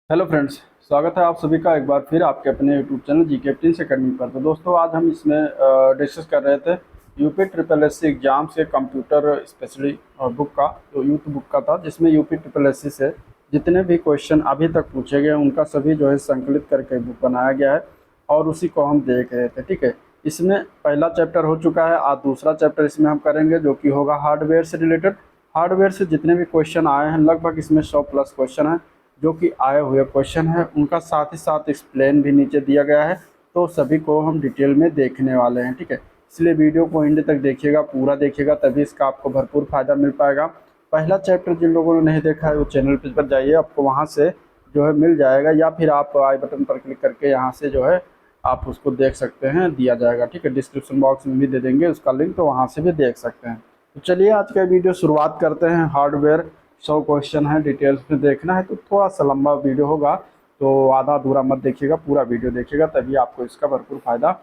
Hello friends, स्वागत है आप सभी का एक बार फिर आपके अपने यूट्यूब चैनल जी कैप्टन अकेडमी पर। तो दोस्तों, आज हम इसमें डिस्कस कर रहे थे UP triple S C exams के कंप्यूटर स्पेशली बुक का, जो यूथ बुक का था, जिसमें यूपी ट्रिपल एस सी से जितने भी क्वेश्चन अभी तक पूछे गए उनका सभी जो है संकलित करके बुक बनाया गया है और उसी को हम देख रहे थे। ठीक है, इसमें पहला चैप्टर हो चुका है, आज दूसरा चैप्टर इसमें हम करेंगे जो कि होगा हार्डवेयर से रिलेटेड। हार्डवेयर से जितने भी क्वेश्चन आए हैं, लगभग इसमें 100+ क्वेश्चन हैं जो कि आए हुए क्वेश्चन है, उनका साथ ही साथ एक्सप्लेन भी नीचे दिया गया है। तो सभी को हम डिटेल में देखने वाले हैं। ठीक है, इसलिए वीडियो को एंड तक देखिएगा, पूरा देखिएगा, तभी इसका आपको भरपूर फ़ायदा मिल पाएगा। पहला चैप्टर जिन लोगों ने नहीं देखा है वो चैनल पेज पर जाइए, आपको वहाँ से जो है मिल जाएगा, या फिर आप आई बटन पर क्लिक करके यहाँ से जो है आप उसको देख सकते हैं, दिया जाएगा। ठीक है, डिस्क्रिप्शन बॉक्स में भी दे देंगे उसका लिंक, तो वहाँ से भी देख सकते हैं। तो चलिए आज का वीडियो शुरुआत करते हैं। हार्डवेयर 100 क्वेश्चन है, डिटेल्स में देखना है तो थोड़ा सा लंबा वीडियो होगा, तो आधा अधूरा मत देखिएगा, पूरा वीडियो देखिएगा, तभी आपको इसका भरपूर फ़ायदा।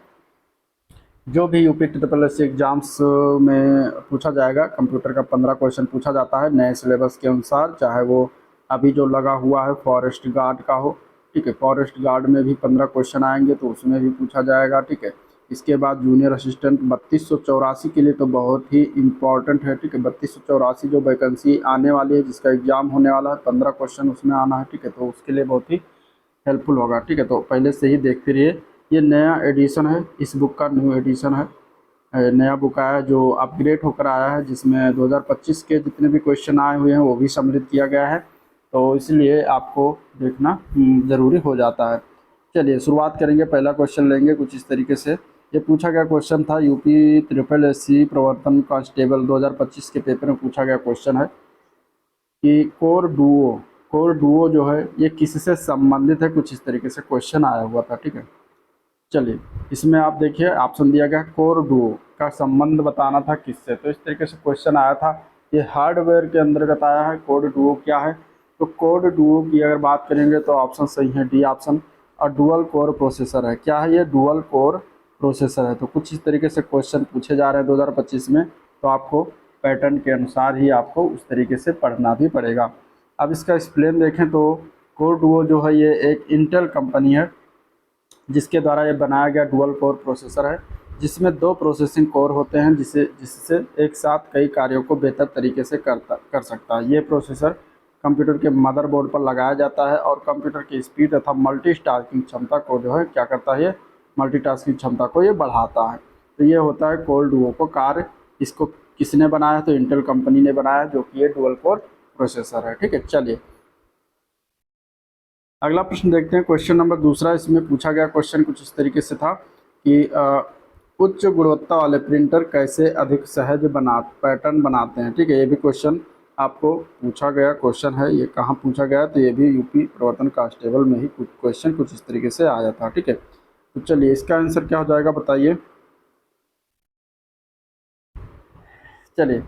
जो भी यूपी ट्रिपल एस एग्जाम्स में पूछा जाएगा, कंप्यूटर का 15 क्वेश्चन पूछा जाता है नए सिलेबस के अनुसार, चाहे वो अभी जो लगा हुआ है फॉरेस्ट गार्ड का हो। ठीक है, फॉरेस्ट गार्ड में भी 15 क्वेश्चन आएंगे तो उसमें भी पूछा जाएगा। ठीक है, इसके बाद जूनियर असिस्टेंट 3284 के लिए तो बहुत ही इम्पॉर्टेंट है। ठीक है, 3284 जो वैकेंसी आने वाली है, जिसका एग्ज़ाम होने वाला है, 15 क्वेश्चन उसमें आना है। ठीक है, तो उसके लिए बहुत ही हेल्पफुल होगा। ठीक है, तो पहले से ही देखते रहिए। ये नया एडिशन है, इस बुक का न्यू एडिशन है। नया बुक आया है जो अपग्रेड होकर आया है, जिसमें 2025 के जितने भी क्वेश्चन आए हुए हैं वो भी सम्मिलित किया गया है, तो इसलिए आपको देखना ज़रूरी हो जाता है। चलिए शुरुआत करेंगे, पहला क्वेश्चन लेंगे कुछ इस तरीके से। ये पूछा गया क्वेश्चन था यूपी ट्रिपल एस सी प्रवर्तन कांस्टेबल 2025 के पेपर में पूछा गया क्वेश्चन है कि कोर डुओ जो है ये किससे संबंधित है, कुछ इस तरीके से क्वेश्चन आया हुआ था। ठीक है, चलिए इसमें आप देखिए ऑप्शन दिया गया, कोर डुओ का संबंध बताना था किससे, तो इस तरीके से क्वेश्चन आया था। ये हार्डवेयर के अंतर्गत आया है। कोड डुओ क्या है, तो कोड डुओ की अगर बात करेंगे तो ऑप्शन सही है डी ऑप्शन, और डुअल कोर प्रोसेसर है। क्या है ये, डुअल कोर प्रोसेसर है। तो कुछ इस तरीके से क्वेश्चन पूछे जा रहे हैं 2025 में, तो आपको पैटर्न के अनुसार ही आपको उस तरीके से पढ़ना भी पड़ेगा। अब इसका एक्सप्लेन देखें तो कोर डुओ जो है ये एक इंटेल कंपनी है, जिसके द्वारा ये बनाया गया डुअल कोर प्रोसेसर है, जिसमें 2 प्रोसेसिंग कोर होते हैं, जिससे एक साथ कई कार्यों को बेहतर तरीके से कर सकता है। ये प्रोसेसर कंप्यूटर के मदरबोर्ड पर लगाया जाता है और कंप्यूटर की स्पीड तथा मल्टीटास्किंग क्षमता को जो है क्या करता है, ये मल्टीटास्किंग क्षमता को ये बढ़ाता है। तो ये होता है कोर डुओ को कार्य। इसको किसने बनाया, तो इंटेल कंपनी ने बनाया, जो कि ये डुअल कोर प्रोसेसर है। ठीक है, चलिए अगला प्रश्न देखते हैं। क्वेश्चन नंबर दूसरा, इसमें पूछा गया क्वेश्चन कुछ इस तरीके से था कि उच्च गुणवत्ता वाले प्रिंटर कैसे अधिक सहज पैटर्न बनाते हैं। ठीक है, ये भी क्वेश्चन आपको पूछा गया क्वेश्चन है। ये कहाँ पूछा गया, तो ये भी यूपी प्रवर्तन कांस्टेबल में ही कुछ क्वेश्चन कुछ इस तरीके से आया था। ठीक है, तो चलिए इसका आंसर क्या हो जाएगा बताइए। चलिए,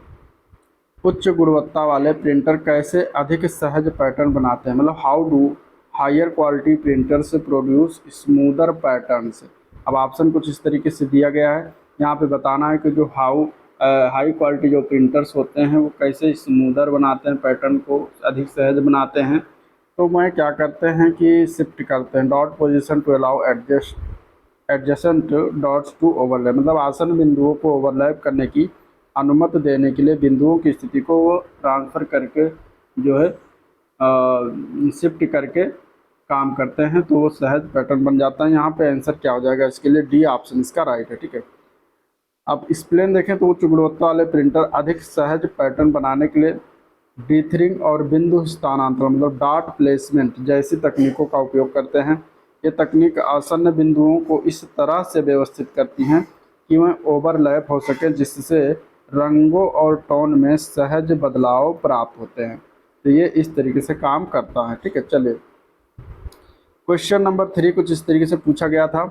उच्च गुणवत्ता वाले प्रिंटर कैसे अधिक सहज पैटर्न बनाते हैं, मतलब how do higher quality printers produce smoother patterns. अब ऑप्शन कुछ इस तरीके से दिया गया है, यहाँ पे बताना है कि जो हाई क्वालिटी जो प्रिंटर्स होते हैं वो कैसे स्मूदर बनाते हैं, पैटर्न को अधिक सहज बनाते हैं। तो मैं क्या करते हैं कि शिफ्ट करते हैं dot position to allow adjacent dots to overlap, मतलब आसन बिंदुओं को ओवरलैप करने की अनुमति देने के लिए बिंदुओं की स्थिति को वो ट्रांसफ़र करके जो है शिफ्ट करके काम करते हैं, तो वो सहज पैटर्न बन जाता है। यहाँ पे आंसर क्या हो जाएगा इसके लिए, डी ऑप्शन इसका राइट है। ठीक है, अब एक्सप्लेन देखें तो उच्च गुणवत्ता वाले प्रिंटर अधिक सहज पैटर्न बनाने के लिए डीथरिंग और बिंदु स्थानांतरण, मतलब डॉट प्लेसमेंट जैसी तकनीकों का उपयोग करते हैं। ये तकनीक आसन्न बिंदुओं को इस तरह से व्यवस्थित करती हैं कि वह ओवरलैप हो सके, जिससे रंगों और टोन में सहज बदलाव प्राप्त होते हैं। तो ये इस तरीके से काम करता है। ठीक है, चलिए क्वेश्चन नंबर 3 कुछ इस तरीके से पूछा गया था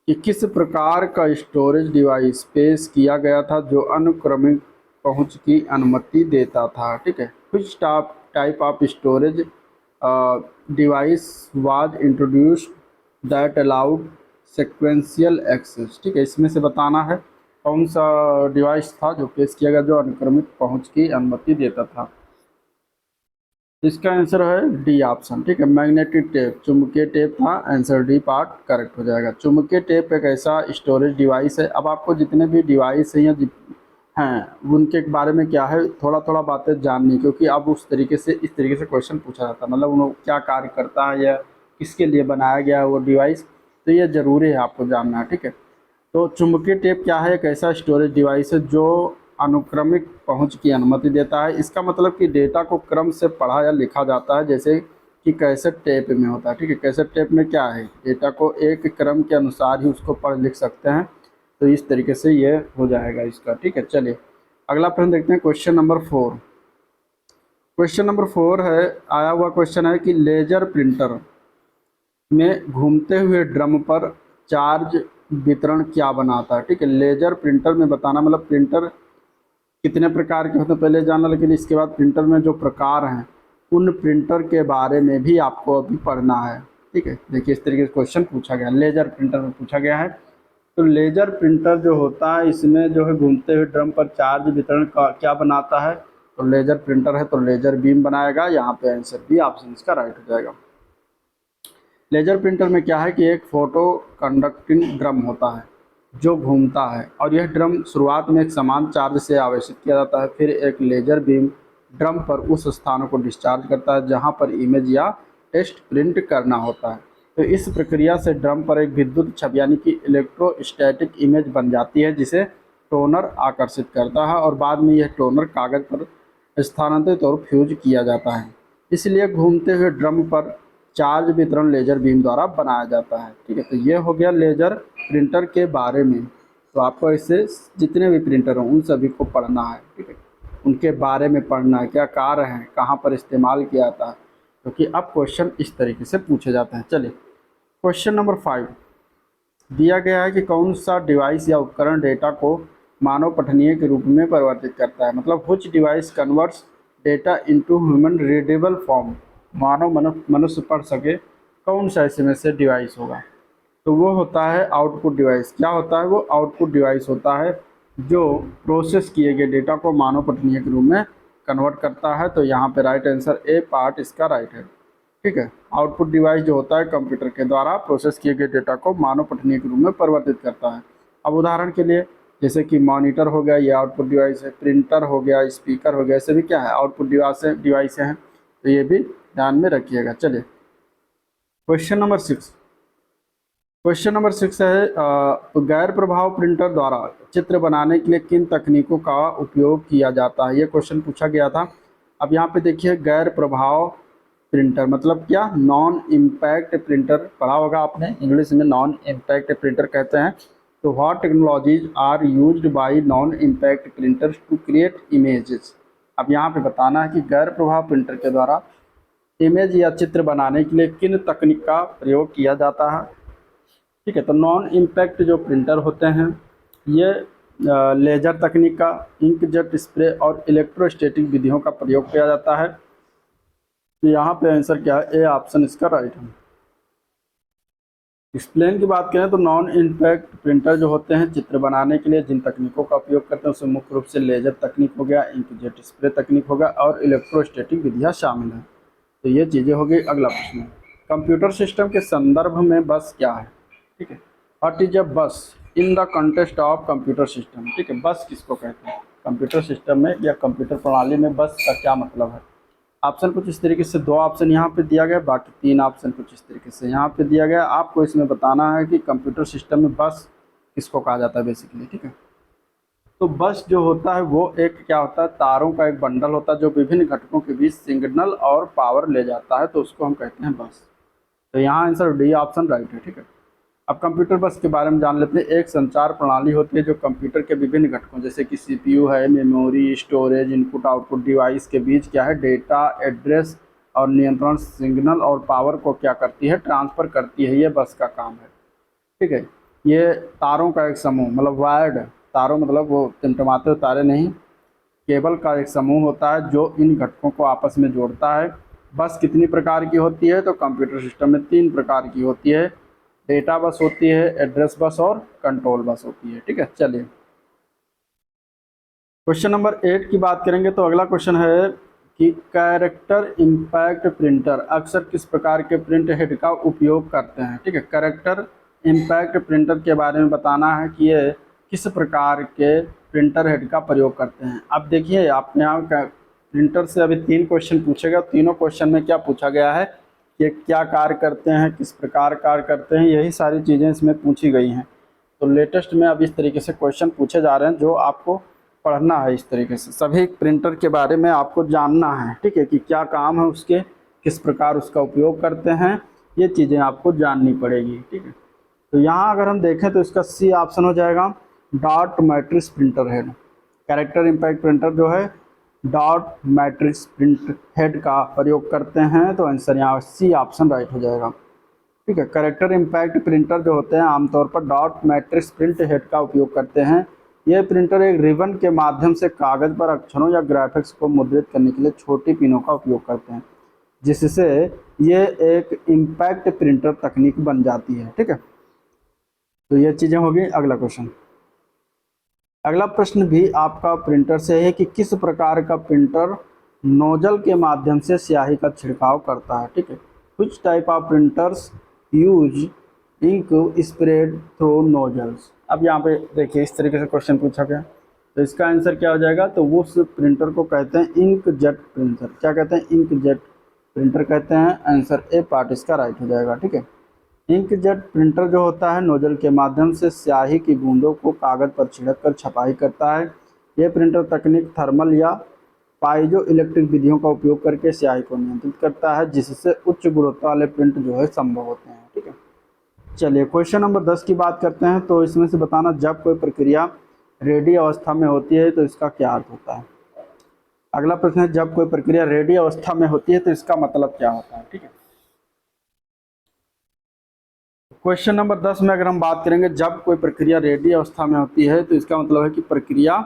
कि किस प्रकार का स्टोरेज डिवाइस पेश किया गया था जो अनुक्रमिक पहुंच की अनुमति देता था। ठीक है, कुछ type of storage device was introduced that allowed sequential access. ठीक है, इसमें से बताना है कौन सा डिवाइस था जो पेश किया गया जो अनुक्रमिक पहुंच की अनुमति देता था। इसका आंसर है डी ऑप्शन, ठीक है। मैग्नेटिक टेप, चुंबकीय टेप था, आंसर डी पार्ट करेक्ट हो जाएगा। चुंबकीय टेप एक ऐसा स्टोरेज डिवाइस है। अब आपको जितने भी डिवाइस हैं या हैं उनके बारे में क्या है थोड़ा थोड़ा बातें जाननी, क्योंकि अब उस तरीके से इस तरीके से क्वेश्चन पूछा जाता है, मतलब उन्होंने क्या कार्य करता है या किसके लिए बनाया गया है वो डिवाइस, तो ये ज़रूरी है आपको जानना है, ठीक है। तो चुंबकीय टेप क्या है? एक ऐसा स्टोरेज डिवाइस है जो अनुक्रमिक पहुंच की अनुमति देता है। इसका मतलब कि डेटा को क्रम से पढ़ा या लिखा जाता है, जैसे कि कैसेट टेप में होता है, ठीक है। कैसेट टेप में क्या है, डेटा को एक क्रम के अनुसार ही उसको पढ़ लिख सकते हैं, तो इस तरीके से ये हो जाएगा इसका, ठीक है। चलिए अगला प्रश्न देखते हैं, क्वेश्चन नंबर 4। क्वेश्चन नंबर 4 है, आया हुआ क्वेश्चन है कि लेजर प्रिंटर में घूमते हुए ड्रम पर चार्ज वितरण क्या बनाता है, ठीक है। लेजर प्रिंटर में बताना, मतलब प्रिंटर कितने प्रकार के होते हैं पहले जानना, लेकिन इसके बाद प्रिंटर में जो प्रकार हैं उन प्रिंटर के बारे में भी आपको अभी पढ़ना है, ठीक है। देखिए इस तरीके से क्वेश्चन पूछा गया, लेजर प्रिंटर में पूछा गया है। तो लेजर प्रिंटर जो होता है इसमें जो है घूमते हुए ड्रम पर चार्ज वितरण का क्या बनाता है, तो लेजर प्रिंटर है तो लेजर बीम बनाएगा। यहाँ पे आंसर बी ऑप्शन इसका राइट हो जाएगा। लेजर प्रिंटर में क्या है कि एक फोटो कंडक्टिंग ड्रम होता है जो घूमता है, और यह ड्रम शुरुआत में एक समान चार्ज से आवेशित किया जाता है। फिर एक लेजर बीम ड्रम पर उस स्थानों को डिस्चार्ज करता है जहां पर इमेज या टेक्स्ट प्रिंट करना होता है। तो इस प्रक्रिया से ड्रम पर एक विद्युत छवि यानी कि इलेक्ट्रोस्टैटिक इमेज बन जाती है, जिसे टोनर आकर्षित करता है, और बाद में यह टोनर कागज पर स्थानांतरित और फ्यूज किया जाता है। इसलिए घूमते हुए ड्रम पर चार्ज वितरण लेजर बीम द्वारा बनाया जाता है, ठीक है। तो ये हो गया लेजर प्रिंटर के बारे में। तो आपको इससे जितने भी प्रिंटर हों उन सभी को पढ़ना है, ठीक है। उनके बारे में पढ़ना है, क्या कार्य हैं, कहाँ पर इस्तेमाल किया जाता है, क्योंकि अब क्वेश्चन इस तरीके से पूछे जाते हैं। चलिए क्वेश्चन नंबर 5 दिया गया है कि कौन सा डिवाइस या उपकरण डेटा को मानव पठनीय के रूप में परिवर्तित करता है, मतलब which device converts data into human readable form, मानव मनुष्य पढ़ सके, कौन सा इसमें से डिवाइस होगा, तो वो होता है आउटपुट डिवाइस। क्या होता है वो? आउटपुट डिवाइस होता है जो प्रोसेस किए गए डेटा को मानव पठनीय के रूप में कन्वर्ट करता है। तो यहाँ पे राइट आंसर ए पार्ट इसका राइट है, ठीक है। आउटपुट डिवाइस जो होता है कंप्यूटर के द्वारा प्रोसेस किए गए डेटा को मानव पठनीय के रूप में परिवर्तित करता है। अब उदाहरण के लिए जैसे कि मॉनिटर हो गया, ये आउटपुट डिवाइस है, प्रिंटर हो गया, स्पीकर हो गया, ऐसे भी क्या है आउटपुट डिवाइस हैं, तो ये भी ध्यान में रखिएगा। चलिए क्वेश्चन नंबर 6। क्वेश्चन नंबर 6 है तो गैर प्रभाव प्रिंटर द्वारा चित्र बनाने के लिए किन तकनीकों का उपयोग किया जाता है, ये क्वेश्चन पूछा गया था। अब यहाँ पे देखिए गैर प्रभाव प्रिंटर मतलब क्या, नॉन इम्पैक्ट प्रिंटर पढ़ा होगा आपने, इंग्लिश में नॉन इम्पैक्ट प्रिंटर कहते हैं। तो what technologies are used by non impact printers to create images. अब यहाँ पे बताना है कि गैर प्रभाव प्रिंटर के द्वारा इमेज या चित्र बनाने के लिए किन तकनीक का प्रयोग किया जाता है, ठीक है। तो नॉन इम्पैक्ट जो प्रिंटर होते हैं ये लेजर तकनीक का, इंकजेट स्प्रे और इलेक्ट्रोस्टैटिक विधियों का प्रयोग किया जाता है। तो यहाँ पे आंसर क्या है, ए ऑप्शन इसका राइट है। एक्सप्लेन की बात करें तो नॉन इम्पैक्ट प्रिंटर जो होते हैं चित्र बनाने के लिए जिन तकनीकों का उपयोग करते हैं उसमें मुख्य रूप से लेजर तकनीक हो गया, इंकजेट स्प्रे तकनीक हो गया और इलेक्ट्रोस्टैटिक विधियाँ शामिल हैं। तो ये चीज़ें हो गई। अगला प्रश्न, कंप्यूटर सिस्टम के संदर्भ में बस क्या है, ठीक है। व्हाट इज अ बस in the context of computer system, ठीक है। बस किसको कहते हैं कंप्यूटर सिस्टम में या कंप्यूटर प्रणाली में, बस का क्या मतलब है। ऑप्शन कुछ इस तरीके से, 2 ऑप्शन यहाँ पे दिया गया, बाकी 3 ऑप्शन कुछ इस तरीके से यहाँ पे दिया गया। आपको इसमें बताना है कि कंप्यूटर सिस्टम में बस किसको कहा जाता है बेसिकली, ठीक है। तो बस जो होता है वो एक क्या होता है, तारों का एक बंडल होता है जो विभिन्न घटकों के बीच सिग्नल और पावर ले जाता है, तो उसको हम कहते हैं बस। तो यहाँ आंसर डी ऑप्शन राइट है, ठीक है। अब कंप्यूटर बस के बारे में जान लेते हैं। एक संचार प्रणाली होती है जो कंप्यूटर के विभिन्न घटकों जैसे कि सीपीयू है, memory, storage, input output device के बीच क्या है, डेटा, एड्रेस और नियंत्रण सिग्नल और पावर को क्या करती है, ट्रांसफ़र करती है। ये बस का काम है, ठीक है। ये तारों का एक समूह, मतलब वायर्ड तारों, मतलब वो टिमटिमाते हुए तारे नहीं, केबल का एक समूह होता है जो इन घटकों को आपस में जोड़ता है। बस कितनी प्रकार की होती है, तो कंप्यूटर सिस्टम में 3 प्रकार की होती है, डेटा बस होती है, एड्रेस बस और कंट्रोल बस होती है, ठीक है। चलिए क्वेश्चन नंबर 8 की बात करेंगे। तो अगला क्वेश्चन है कि कैरेक्टर इम्पैक्ट प्रिंटर अक्सर किस प्रकार के प्रिंट हेड का उपयोग करते हैं। ठीक है, कैरेक्टर इम्पैक्ट प्रिंटर के बारे में बताना है कि ये किस प्रकार के प्रिंटर हेड का प्रयोग करते हैं। अब देखिए आपने यहाँ प्रिंटर से अभी 3 क्वेश्चन पूछे गए, तीनों क्वेश्चन में क्या पूछा गया है कि क्या कार्य करते हैं, किस प्रकार कार्य करते हैं, यही सारी चीज़ें इसमें पूछी गई हैं। तो लेटेस्ट में अब इस तरीके से क्वेश्चन पूछे जा रहे हैं जो आपको पढ़ना है। इस तरीके से सभी प्रिंटर के बारे में आपको जानना है। ठीक है, कि क्या काम है उसके, किस प्रकार उसका उपयोग करते हैं, ये चीज़ें आपको जाननी पड़ेगी। ठीक है, तो यहाँ अगर हम देखें तो इसका सी ऑप्शन हो जाएगा, dot matrix printer head. Character impact printer जो है डॉट मैट्रिक्स प्रिंट हेड का प्रयोग करते हैं, तो आंसर यहाँ सी ऑप्शन राइट हो जाएगा। ठीक है, कैरेक्टर इम्पैक्ट प्रिंटर जो होते हैं आमतौर पर डॉट मैट्रिक्स प्रिंट हेड का उपयोग करते हैं। ये प्रिंटर एक रिबन के माध्यम से कागज़ पर अक्षरों या ग्राफिक्स को मुद्रित करने के लिए छोटी पिनों का उपयोग करते हैं, जिससे ये एक इम्पैक्ट प्रिंटर तकनीक बन जाती है। ठीक है, तो ये चीज़ें होगी। अगला क्वेश्चन, अगला प्रश्न भी आपका प्रिंटर से है कि किस प्रकार का प्रिंटर नोजल के माध्यम से स्याही का छिड़काव करता है। ठीक है, कुछ type of printers use ink spread through nozzles. अब यहाँ पे देखिए इस तरीके से क्वेश्चन पूछा गया, तो इसका आंसर क्या हो जाएगा, तो वो उस प्रिंटर को कहते हैं इंक जेट प्रिंटर। क्या कहते हैं, इंक जेट प्रिंटर कहते हैं। आंसर ए पार्ट इसका राइट हो जाएगा। ठीक है, इंक जेट प्रिंटर जो होता है नोजल के माध्यम से स्याही की बूंदों को कागज़ पर छिड़क कर छपाई करता है। यह प्रिंटर तकनीक थर्मल या पाइजो इलेक्ट्रिक विधियों का उपयोग करके स्याही को नियंत्रित करता है, जिससे उच्च गुणवत्ता वाले प्रिंट जो है संभव होते हैं। ठीक है, चलिए क्वेश्चन नंबर 10 की बात करते हैं। तो इसमें से बताना, जब कोई प्रक्रिया रेडी अवस्था में होती है तो इसका क्या अर्थ होता है। अगला प्रश्न है, जब कोई प्रक्रिया रेडी अवस्था में होती है तो इसका मतलब क्या होता है। ठीक है, क्वेश्चन नंबर 10 में अगर हम बात करेंगे, जब कोई प्रक्रिया रेडी अवस्था में होती है तो इसका मतलब है कि प्रक्रिया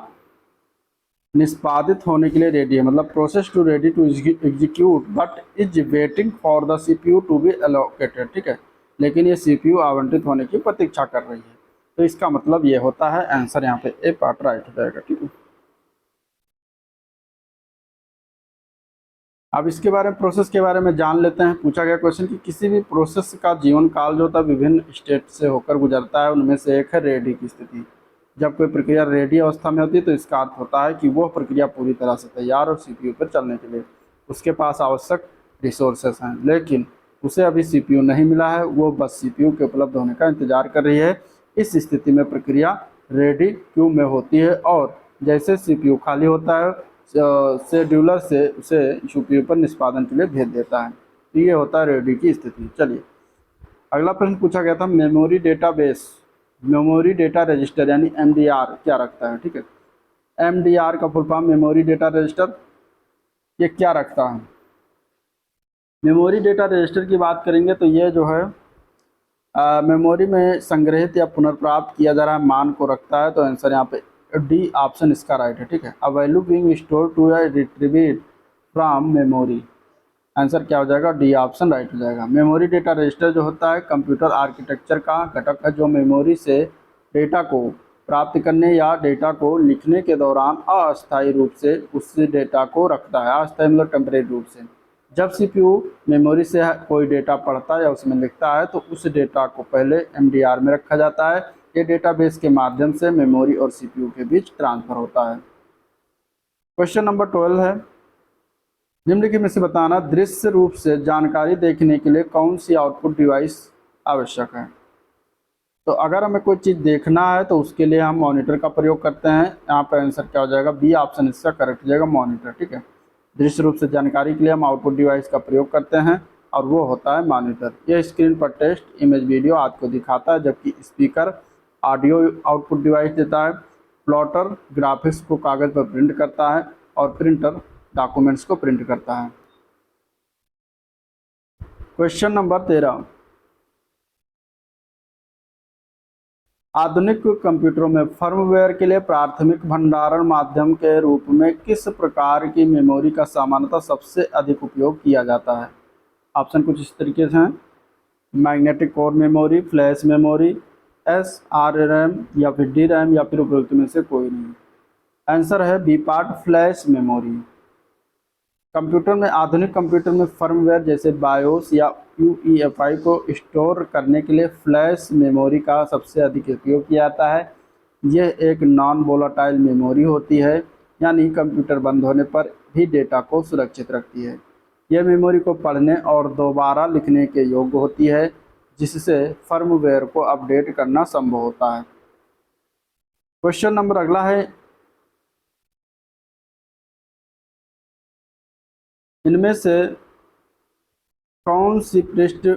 निष्पादित होने के लिए रेडी है, मतलब process to ready to execute but is waiting for the CPU to be allocated. ठीक है, लेकिन ये सीपीयू आवंटित होने की प्रतीक्षा कर रही है, तो इसका मतलब ये होता है। आंसर यहाँ पे ए पार्ट राइट हो जाएगा। ठीक है, अब इसके बारे में प्रोसेस के बारे में जान लेते हैं। पूछा गया क्वेश्चन कि किसी भी प्रोसेस का जीवन काल जो होता है विभिन्न स्टेट से होकर गुजरता है, उनमें से एक है रेडी की स्थिति। जब कोई प्रक्रिया रेडी अवस्था में होती है तो इसका अर्थ होता है कि वह प्रक्रिया पूरी तरह से तैयार और सीपीयू पर चलने के लिए उसके पास आवश्यक रिसोर्सेस हैं, लेकिन उसे अभी सीपीयू नहीं मिला है, वो बस सीपीयू के उपलब्ध होने का इंतजार कर रही है। इस स्थिति में प्रक्रिया रेडी क्यू में होती है और जैसे सीपीयू खाली होता है शेड्यूलर से उसे सीपीयू पर निष्पादन के लिए भेज देता है। तो ये होता है रेडी की स्थिति। चलिए अगला प्रश्न पूछा गया था, memory database memory data register यानी एमडीआर क्या रखता है। ठीक है, एमडीआर का full form memory data register, ये क्या रखता है। मेमोरी डेटा रजिस्टर की बात करेंगे तो ये जो है मेमोरी में संग्रहित या पुनर्प्राप्त किया जा रहा मान को रखता है, तो आंसर यहाँ पे डी ऑप्शन इसका राइट है। ठीक है, a value being store to या रिट्रीव्ड फ्रॉम मेमोरी, आंसर क्या हो जाएगा, डी ऑप्शन राइट हो जाएगा। मेमोरी डेटा रजिस्टर जो होता है कंप्यूटर आर्किटेक्चर का घटक है जो मेमोरी से डेटा को प्राप्त करने या डेटा को लिखने के दौरान अस्थायी रूप से उस डेटा को रखता है। अस्थायी मतलब टेम्परेरी रूप से। जब सीपीयू मेमोरी से कोई डेटा पढ़ता है या उसमें लिखता है तो उस डेटा को पहले एमडीआर में रखा जाता है। ये डेटाबेस के माध्यम से मेमोरी और सीपीयू के बीच ट्रांसफर होता है। क्वेश्चन नंबर 12 है, निम्नलिखित में से बताना, दृश्य रूप से जानकारी देखने के लिए कौन सी आउटपुट डिवाइस आवश्यक है। तो अगर हमें कोई चीज़ देखना है तो उसके लिए हम मॉनिटर का प्रयोग करते हैं। यहाँ पर आंसर क्या हो जाएगा, बी ऑप्शन इसका करेक्ट हो जाएगा, मॉनिटर। ठीक है, दृश्य रूप से जानकारी के लिए हम आउटपुट डिवाइस का प्रयोग करते हैं और वो होता है मॉनिटर। यह स्क्रीन पर टेक्स्ट, इमेज, वीडियो आदि को दिखाता है, जबकि स्पीकर ऑडियो आउटपुट डिवाइस देता है। प्लॉटर ग्राफिक्स को कागज़ पर प्रिंट करता है और प्रिंटर डॉक्यूमेंट्स को प्रिंट करता है। क्वेश्चन नंबर 13, आधुनिक कंप्यूटरों में फर्मवेयर के लिए प्राथमिक भंडारण माध्यम के रूप में किस प्रकार की मेमोरी का सामान्यतः सबसे अधिक उपयोग किया जाता है। ऑप्शन कुछ इस तरीके से हैं, magnetic core memory, flash memory, SRAM या फिर DRAM या फिर उपरोक्त में से कोई नहीं। आंसर है B part, flash memory. Computer में, आधुनिक कंप्यूटर में फर्मवेयर जैसे बायोस या यूईएफआई को स्टोर करने के लिए फ्लैश मेमोरी का सबसे अधिक उपयोग किया जाता है। यह एक नॉन वोलाटाइल मेमोरी होती है, यानी कंप्यूटर बंद होने पर भी डेटा को सुरक्षित रखती है। यह मेमोरी को पढ़ने और दोबारा लिखने के योग्य होती है, जिससे फर्मवेयर को अपडेट करना संभव होता है। क्वेश्चन नंबर अगला है, इनमें से कौन सी पृष्ठ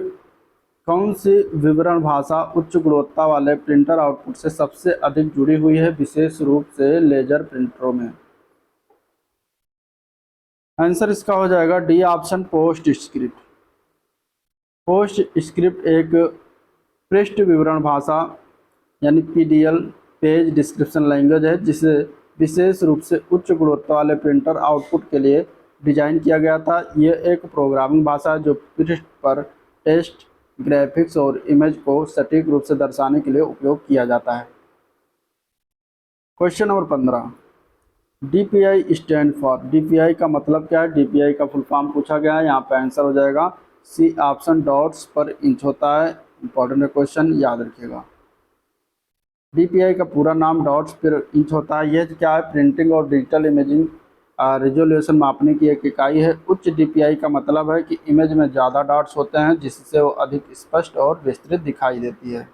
कौन सी विवरण भाषा उच्च गुणवत्ता वाले प्रिंटर आउटपुट से सबसे अधिक जुड़ी हुई है, विशेष रूप से लेजर प्रिंटरों में? आंसर इसका हो जाएगा D option, post script. Post script एक पृष्ठ विवरण भाषा यानी पीडीएल, पेज डिस्क्रिप्शन लैंग्वेज है, जिसे विशेष रूप से उच्च गुणवत्ता वाले प्रिंटर आउटपुट के लिए डिजाइन किया गया था। यह एक प्रोग्रामिंग भाषा है जो पृष्ठ पर टेक्स्ट, ग्राफिक्स और इमेज को सटीक रूप से दर्शाने के लिए उपयोग किया जाता है। Question number 15, DPI stand for, DPI का मतलब क्या है? डीपीआई का फुल फॉर्म पूछा गया है। यहाँ पे आंसर हो जाएगा सी ऑप्शन, डॉट्स पर इंच होता है। इंपॉर्टेंट क्वेश्चन, याद रखिएगा। डीपीआई का पूरा नाम डॉट्स पर इंच होता है। यह क्या है? प्रिंटिंग और डिजिटल इमेजिंग रिजोल्यूशन मापने की एक इकाई है। उच्च डीपीआई का मतलब है कि इमेज में ज़्यादा डॉट्स होते हैं, जिससे वो अधिक स्पष्ट और विस्तृत दिखाई देती है।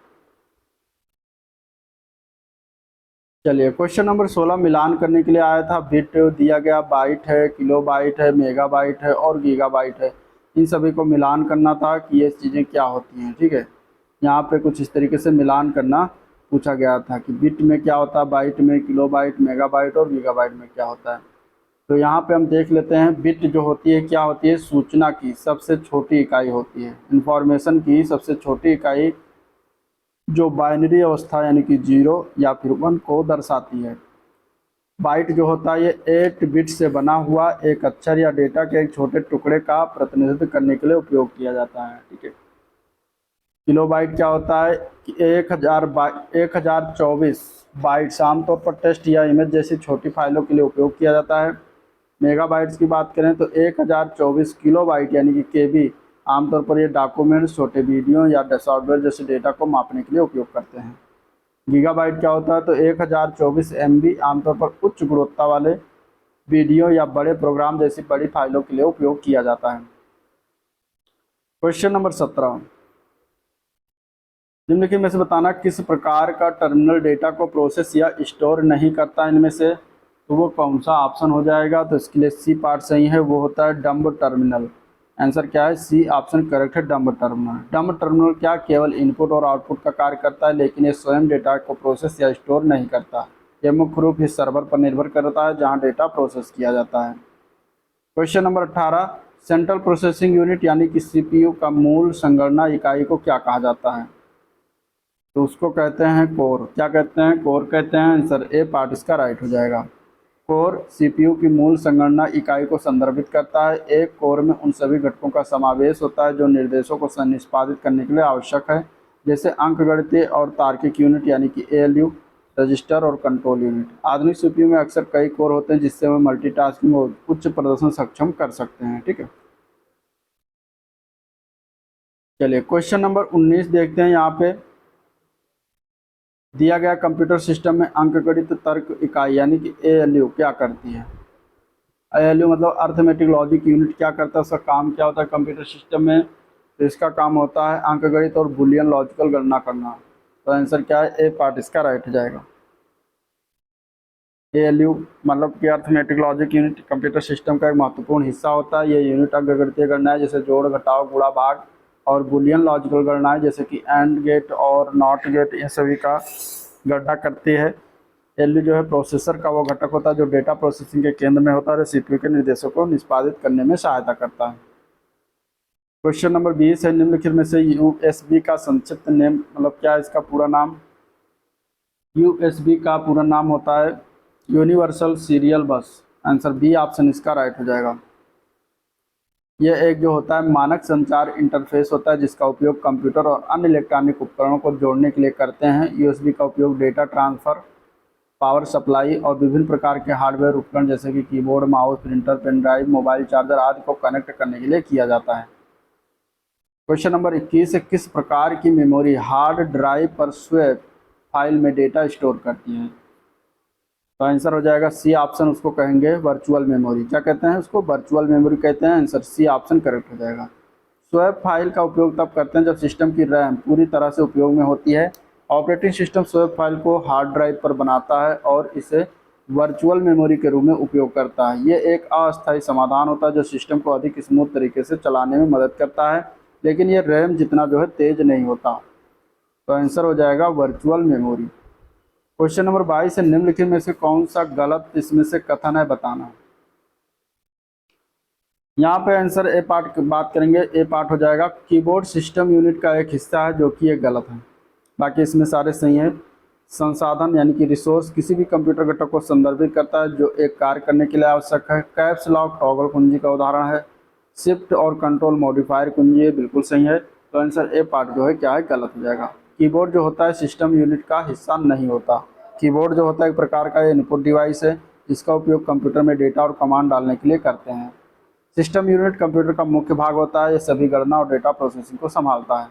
चलिए क्वेश्चन नंबर 16 मिलान करने के लिए आया था। बिट दिया गया, बाइट है, किलो बाइट है, मेगा बाइट है और गीगा बाइट है। इन सभी को मिलान करना था कि ये चीज़ें क्या होती हैं। ठीक है, यहाँ पे कुछ इस तरीके से मिलान करना पूछा गया था कि बिट में क्या होता है, बाइट में, किलो बाइट, मेगा बाइट और गीगा बाइट में क्या होता है। तो यहाँ पे हम देख लेते हैं, बिट जो होती है क्या होती है? सूचना की सबसे छोटी इकाई होती है, इंफॉर्मेशन की सबसे छोटी इकाई, जो बाइनरी अवस्था यानी कि 0 या फिर 1 को दर्शाती है। बाइट जो होता है ये 8 बिट से बना हुआ एक अक्षर या डेटा के एक छोटे टुकड़े का प्रतिनिधित्व करने के लिए उपयोग किया जाता है। ठीक है। किलो बाइट क्या होता है कि 1024 बाइट्स आमतौर पर टेक्स्ट या इमेज जैसी छोटी फाइलों के लिए उपयोग किया जाता है। मेगाबाइट्स की बात करें तो 1024 किलो बाइट यानी कि केबी आमतौर पर ये डॉक्यूमेंट्स, छोटे वीडियो या सॉफ्टवेयर जैसे डेटा को मापने के लिए उपयोग करते हैं। गीगाबाइट क्या होता है? तो 1024 MB आमतौर पर उच्च गुणवत्ता वाले वीडियो या बड़े प्रोग्राम जैसी बड़ी फाइलों के लिए उपयोग किया जाता है। क्वेश्चन नंबर 17, निम्नलिखित में से बताना किस प्रकार का टर्मिनल डेटा को प्रोसेस या स्टोर नहीं करता इनमें से? तो वो कौन सा ऑप्शन हो जाएगा? तो इसके लिए सी पार्ट सही है, वो होता है डम्ब टर्मिनल। आंसर क्या है? सी ऑप्शन करेक्ट है, डम्ब टर्मिनल। डम्ब टर्मिनल क्या केवल इनपुट और आउटपुट का कार्य करता है, लेकिन ये स्वयं डेटा को प्रोसेस या स्टोर नहीं करता। यह मुख्य रूप इस सर्वर पर निर्भर करता है जहाँ डेटा प्रोसेस किया जाता है। Question number 18, central processing unit यानी कि CPU का मूल संगणना इकाई को क्या कहा जाता है? तो उसको कहते हैं कोर। क्या कहते हैं? कोर कहते हैं। आंसर ए पार्ट इसका राइट हो जाएगा। कोर CPU की मूल संगणना इकाई को संदर्भित करता है। एक कोर में उन सभी घटकों का समावेश होता है जो निर्देशों को निष्पादित करने के लिए आवश्यक है, जैसे अंकगणितीय और तार्किक यूनिट यानी कि ALU, रजिस्टर और कंट्रोल यूनिट। आधुनिक CPU में अक्सर कई कोर होते हैं, जिससे वे मल्टीटास्किंग और उच्च प्रदर्शन सक्षम कर सकते हैं। ठीक है, चलिए क्वेश्चन नंबर 19 देखते हैं। यहाँ पे दिया गया कंप्यूटर सिस्टम में अंकगणित तर्क इकाई यानी कि ALU क्या करती है? ALU मतलब अर्थमेटिक लॉजिक यूनिट क्या करता है? उसका काम क्या होता है कंप्यूटर सिस्टम में? तो इसका काम होता है अंकगणित और बुलियन लॉजिकल गणना करना। तो आंसर क्या है? ए पार्ट इसका राइट हो जाएगा। ALU मतलब कि arithmetic logic unit computer system का एक महत्वपूर्ण हिस्सा होता है। ये यूनिट अंकगणितीय गणनाएं जैसे जोड़, घटाव, गुणा, भाग और बुलियन लॉजिकल गणनाएं जैसे कि एंड गेट और नॉट गेट, इन सभी का गणना करती है। ALU जो है प्रोसेसर का वो घटक होता है जो डेटा प्रोसेसिंग के केंद्र में होता है और CPU के निर्देशों को निष्पादित करने में सहायता करता है। क्वेश्चन नंबर 20 है, निम्नलिखित में से USB का संक्षिप्त नेम मतलब क्या है? इसका पूरा नाम? USB का पूरा नाम होता है universal serial bus. Answer B option इसका राइट हो जाएगा। यह एक जो होता है मानक संचार इंटरफेस होता है जिसका उपयोग कंप्यूटर और अन्य इलेक्ट्रॉनिक उपकरणों को जोड़ने के लिए करते हैं। USB का उपयोग डेटा ट्रांसफ़र पावर सप्लाई और विभिन्न प्रकार के हार्डवेयर उपकरण जैसे कि keyboard, mouse, printer, pen drive, mobile charger आदि को कनेक्ट करने के लिए किया जाता है। क्वेश्चन नंबर 21 है, किस प्रकार की मेमोरी हार्ड ड्राइव पर स्वैप फाइल में डेटा स्टोर करती है? तो आंसर हो जाएगा सी ऑप्शन, उसको कहेंगे वर्चुअल मेमोरी। क्या कहते हैं उसको? वर्चुअल मेमोरी कहते हैं। आंसर सी ऑप्शन करेक्ट हो जाएगा। स्वैप फाइल का उपयोग तब करते हैं जब सिस्टम की रैम पूरी तरह से उपयोग में होती है। ऑपरेटिंग सिस्टम स्वैप फाइल को हार्ड ड्राइव पर बनाता है और इसे वर्चुअल मेमोरी के रूप में उपयोग करता है। ये एक अस्थायी समाधान होता है जो सिस्टम को अधिक स्मूथ तरीके से चलाने में मदद करता है, लेकिन ये रैम जितना जो है तेज नहीं होता। तो आंसर हो जाएगा वर्चुअल मेमोरी। क्वेश्चन नंबर 22 है, निम्नलिखित में से कौन सा गलत इसमें से कथन है, बताना। यहाँ पे आंसर ए पार्ट की बात करेंगे। ए पार्ट हो जाएगा कीबोर्ड सिस्टम यूनिट का एक हिस्सा है, जो कि ये गलत है। बाकी इसमें सारे सही हैं। संसाधन यानी कि रिसोर्स किसी भी कंप्यूटर घटक को संदर्भित करता है जो एक कार्य करने के लिए आवश्यक है। कैप्स लॉक टॉगल कुंजी का उदाहरण है। शिफ्ट और कंट्रोल मॉडिफायर कुंजी बिल्कुल सही है। तो आंसर ए पार्ट जो है क्या है, गलत हो जाएगा। कीबोर्ड जो होता है सिस्टम यूनिट का हिस्सा नहीं होता। कीबोर्ड जो होता है एक प्रकार का इनपुट डिवाइस है जिसका उपयोग कंप्यूटर में डेटा और कमांड डालने के लिए करते हैं। सिस्टम यूनिट कंप्यूटर का मुख्य भाग होता है। ये सभी गणना और डेटा प्रोसेसिंग को संभालता है,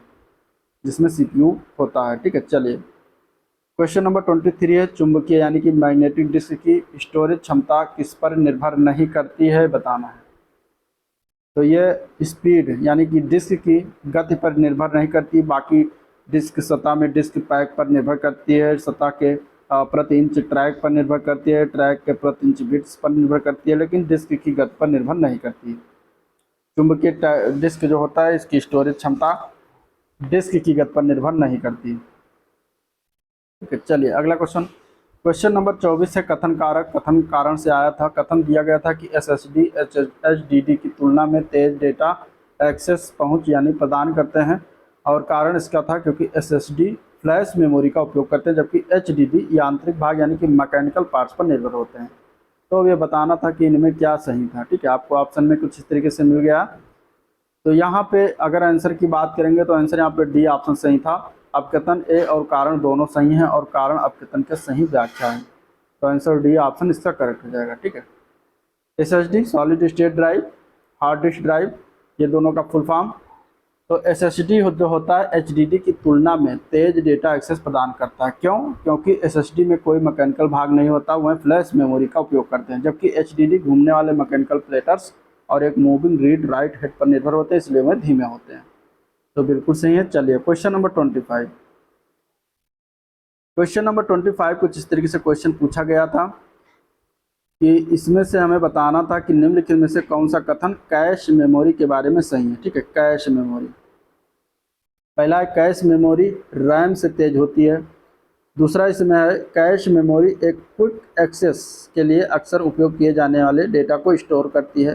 जिसमें सीपीयू होता है। ठीक है, चलिए क्वेश्चन नंबर 23 है, चुंबकीय यानी कि मैग्नेटिक डिस्क की स्टोरेज क्षमता किस पर निर्भर नहीं करती है, बताना है। तो ये स्पीड यानी कि डिस्क की गति पर निर्भर नहीं करती। बाकी डिस्क सतह में डिस्क पैक पर निर्भर करती है, सतह के प्रति इंच ट्रैक पर निर्भर करती है, ट्रैक के प्रति इंच बिट्स पर निर्भर करती है, लेकिन डिस्क की गति पर निर्भर नहीं करती। चुंबकीय डिस्क जो होता है इसकी स्टोरेज क्षमता डिस्क की गति पर निर्भर नहीं करती। ठीक है, चलिए अगला क्वेश्चन। क्वेश्चन नंबर 24 है, कथन कारक। कथन कारण से आया था। कथन दिया गया था कि एसएसडी एचडीडी की तुलना में तेज डेटा एक्सेस पहुंच यानी प्रदान करते हैं, और कारण इसका था क्योंकि एसएसडी फ्लैश मेमोरी का उपयोग करते हैं, जबकि एचडीडी यांत्रिक भाग यानी कि मैकेनिकल पार्ट्स पर निर्भर होते हैं। तो ये बताना था कि इनमें क्या सही था। ठीक है, आपको ऑप्शन में कुछ इस तरीके से मिल गया। तो यहाँ पे अगर आंसर की बात करेंगे तो आंसर यहाँ पे डी ऑप्शन सही था। अपकथन ए और कारण दोनों सही हैं और कारण अपकथन के सही व्याख्या है। तो आंसर डी ऑप्शन इसका करेक्ट हो जाएगा। ठीक है, SSD solid state drive, hard disk drive, ये दोनों का फुल फॉर्म। तो एसएसडी जो होता है एचडीडी की तुलना में तेज डेटा एक्सेस प्रदान करता है। क्यों? क्योंकि एसएसडी में कोई मैकेनिकल भाग नहीं होता, वह फ्लैश मेमोरी का उपयोग करते हैं, जबकि एचडीडी घूमने वाले मैकेनिकल प्लेटर्स और एक मूविंग रीड राइट हेड पर निर्भर होते हैं, इसलिए वह धीमे होते हैं। तो बिल्कुल सही है। चलिए क्वेश्चन नंबर 25। क्वेश्चन नंबर 25 कुछ इस तरीके से क्वेश्चन पूछा गया था कि इसमें से हमें बताना था कि निम्नलिखित में से कौन सा कथन कैश मेमोरी के बारे में सही है। ठीक है, कैश मेमोरी। पहला है कैश मेमोरी रैम से तेज होती है। दूसरा इसमें है कैश मेमोरी एक क्विक एक्सेस के लिए अक्सर उपयोग किए जाने वाले डेटा को स्टोर करती है।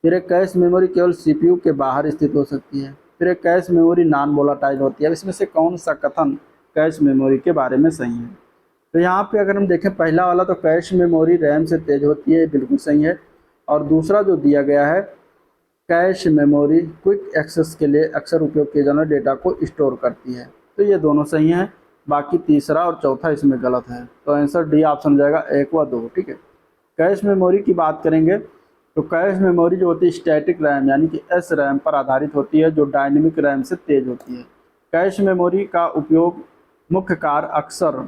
फिर एक कैश मेमोरी केवल सीपीयू के बाहर स्थित हो सकती है। फिर एक कैश मेमोरी नॉन वोलाटाइल होती है। अब इसमें से कौन सा कथन कैश मेमोरी के बारे में सही है? तो यहाँ पे अगर हम देखें पहला वाला, तो कैश मेमोरी रैम से तेज होती है, बिल्कुल सही है। और दूसरा जो दिया गया है कैश मेमोरी क्विक एक्सेस के लिए अक्सर उपयोग किए जाने वाले डेटा को स्टोर करती है, तो ये दोनों सही हैं। बाकी तीसरा और चौथा इसमें गलत है। तो आंसर डी ऑप्शन हो जाएगा 1 व 2। ठीक है, कैश मेमोरी की बात करेंगे तो कैश मेमोरी जो होती है स्टैटिक रैम यानी कि एस रैम पर आधारित होती है, जो डायनेमिक रैम से तेज होती है। कैश मेमोरी का उपयोग मुख्य कार्य अक्सर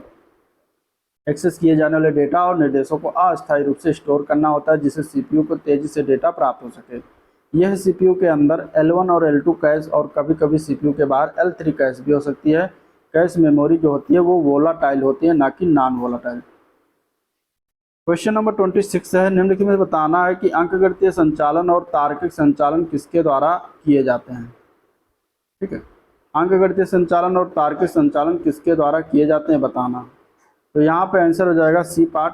एक्सेस किए जाने वाले डेटा और निर्देशों को अस्थायी रूप से स्टोर करना होता है, जिससे सीपीयू को तेजी से डेटा प्राप्त हो सके। यह सीपीयू के अंदर L1 और L2 कैश और कभी कभी सीपीयू के बाहर L3 कैश भी हो सकती है। कैश मेमोरी जो होती है वो वोलाटाइल होती है, ना कि नॉन वोलाटाइल। क्वेश्चन नंबर 26 है, निम्नलिखित में बताना है कि अंकगणितीय संचालन और तार्किक संचालन किसके द्वारा किए जाते हैं। ठीक है, अंकगणितीय संचालन और तार्किक संचालन किसके द्वारा किए जाते हैं, बताना। तो यहाँ पे आंसर हो जाएगा सी पार्ट,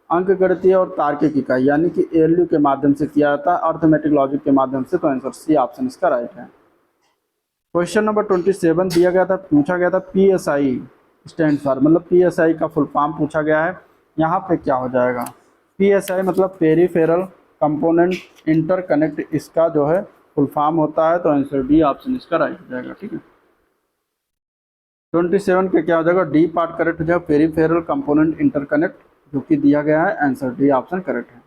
अंकगणितीय और तार्किक इकाई यानी कि एएलयू के माध्यम से किया जाता है, अर्थमेटिक लॉजिक के माध्यम से। तो आंसर सी ऑप्शन इसका राइट है। क्वेश्चन नंबर 27 दिया गया था, पूछा गया था पीएसआई स्टैंड फॉर, मतलब पीएसआई का फुल फॉर्म पूछा गया है। यहाँ पे क्या हो जाएगा, पीएसआई मतलब पेरीफेरल कंपोनेंट इंटरकनेक्ट, इसका जो है फुल फॉर्म होता है। तो आंसर डी ऑप्शन इसका राइट हो जाएगा। ठीक है, 27 के क्या हो जाएगा, डी पार्ट करेक्ट हो जाएगा, पेरीफेरल कंपोनेंट इंटरकनेक्ट। जो कि दिया गया है आंसर डी ऑप्शन करेक्ट है।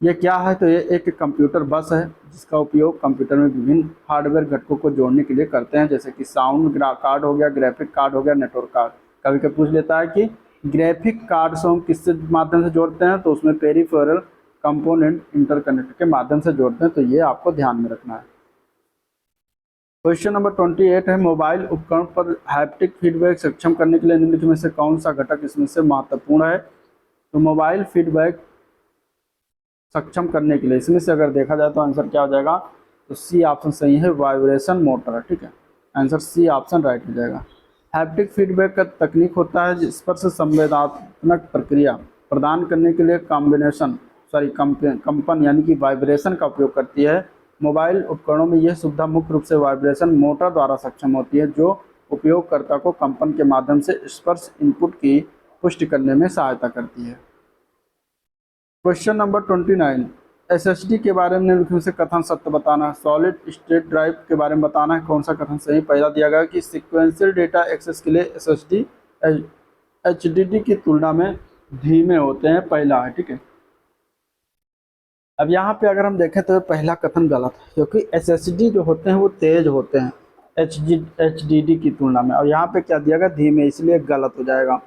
ये क्या है, तो ये एक कंप्यूटर बस है जिसका उपयोग कंप्यूटर में विभिन्न हार्डवेयर घटकों को जोड़ने के लिए करते हैं, जैसे कि साउंड कार्ड हो गया, ग्राफिक कार्ड हो गया, नेटवर्क कार्ड। कभी कभी पूछ लेता है कि ग्राफिक कार्ड से हम किससे माध्यम से जोड़ते हैं, तो उसमें पेरिफेरल कंपोनेंट इंटरकनेक्ट के माध्यम से जोड़ते हैं, तो ये आपको ध्यान में रखना है। क्वेश्चन नंबर 28 है, मोबाइल उपकरण पर हैप्टिक फीडबैक सक्षम करने के लिए निम्नलिखित में से कौन सा घटक इसमें से महत्वपूर्ण है। तो मोबाइल फीडबैक सक्षम करने के लिए इसमें से अगर देखा जाए तो आंसर क्या हो जाएगा, तो सी ऑप्शन सही है, वाइब्रेशन मोटर। ठीक है, आंसर सी ऑप्शन राइट हो जाएगा। हैप्टिक फीडबैक का तकनीक होता है जिस पर से संवेदनात्मक प्रक्रिया प्रदान करने के लिए कंपन यानी कि वाइब्रेशन का उपयोग करती है। मोबाइल उपकरणों में यह सुविधा मुख्य रूप से वाइब्रेशन मोटर द्वारा सक्षम होती है, जो उपयोगकर्ता को कंपन के माध्यम से स्पर्श इनपुट की पुष्टि करने में सहायता करती है। क्वेश्चन नंबर 29, एसएसडी के बारे में निम्नलिखित से कथन सत्य बताना है। सॉलिड स्टेट ड्राइव के बारे में बताना है, कौन सा कथन सही। पहला दिया गया कि सीक्वेंशियल डेटा एक्सेस के लिए एसएसडी एचडीडी की तुलना में धीमे होते हैं, पहला है। ठीक है, अब यहाँ पे अगर हम देखें तो पहला कथन गलत है, क्योंकि एसएसडी जो होते हैं वो तेज होते हैं एचडीडी की तुलना में, और यहाँ पे क्या दिया गया, धीमे, इसलिए गलत हो जाएगा।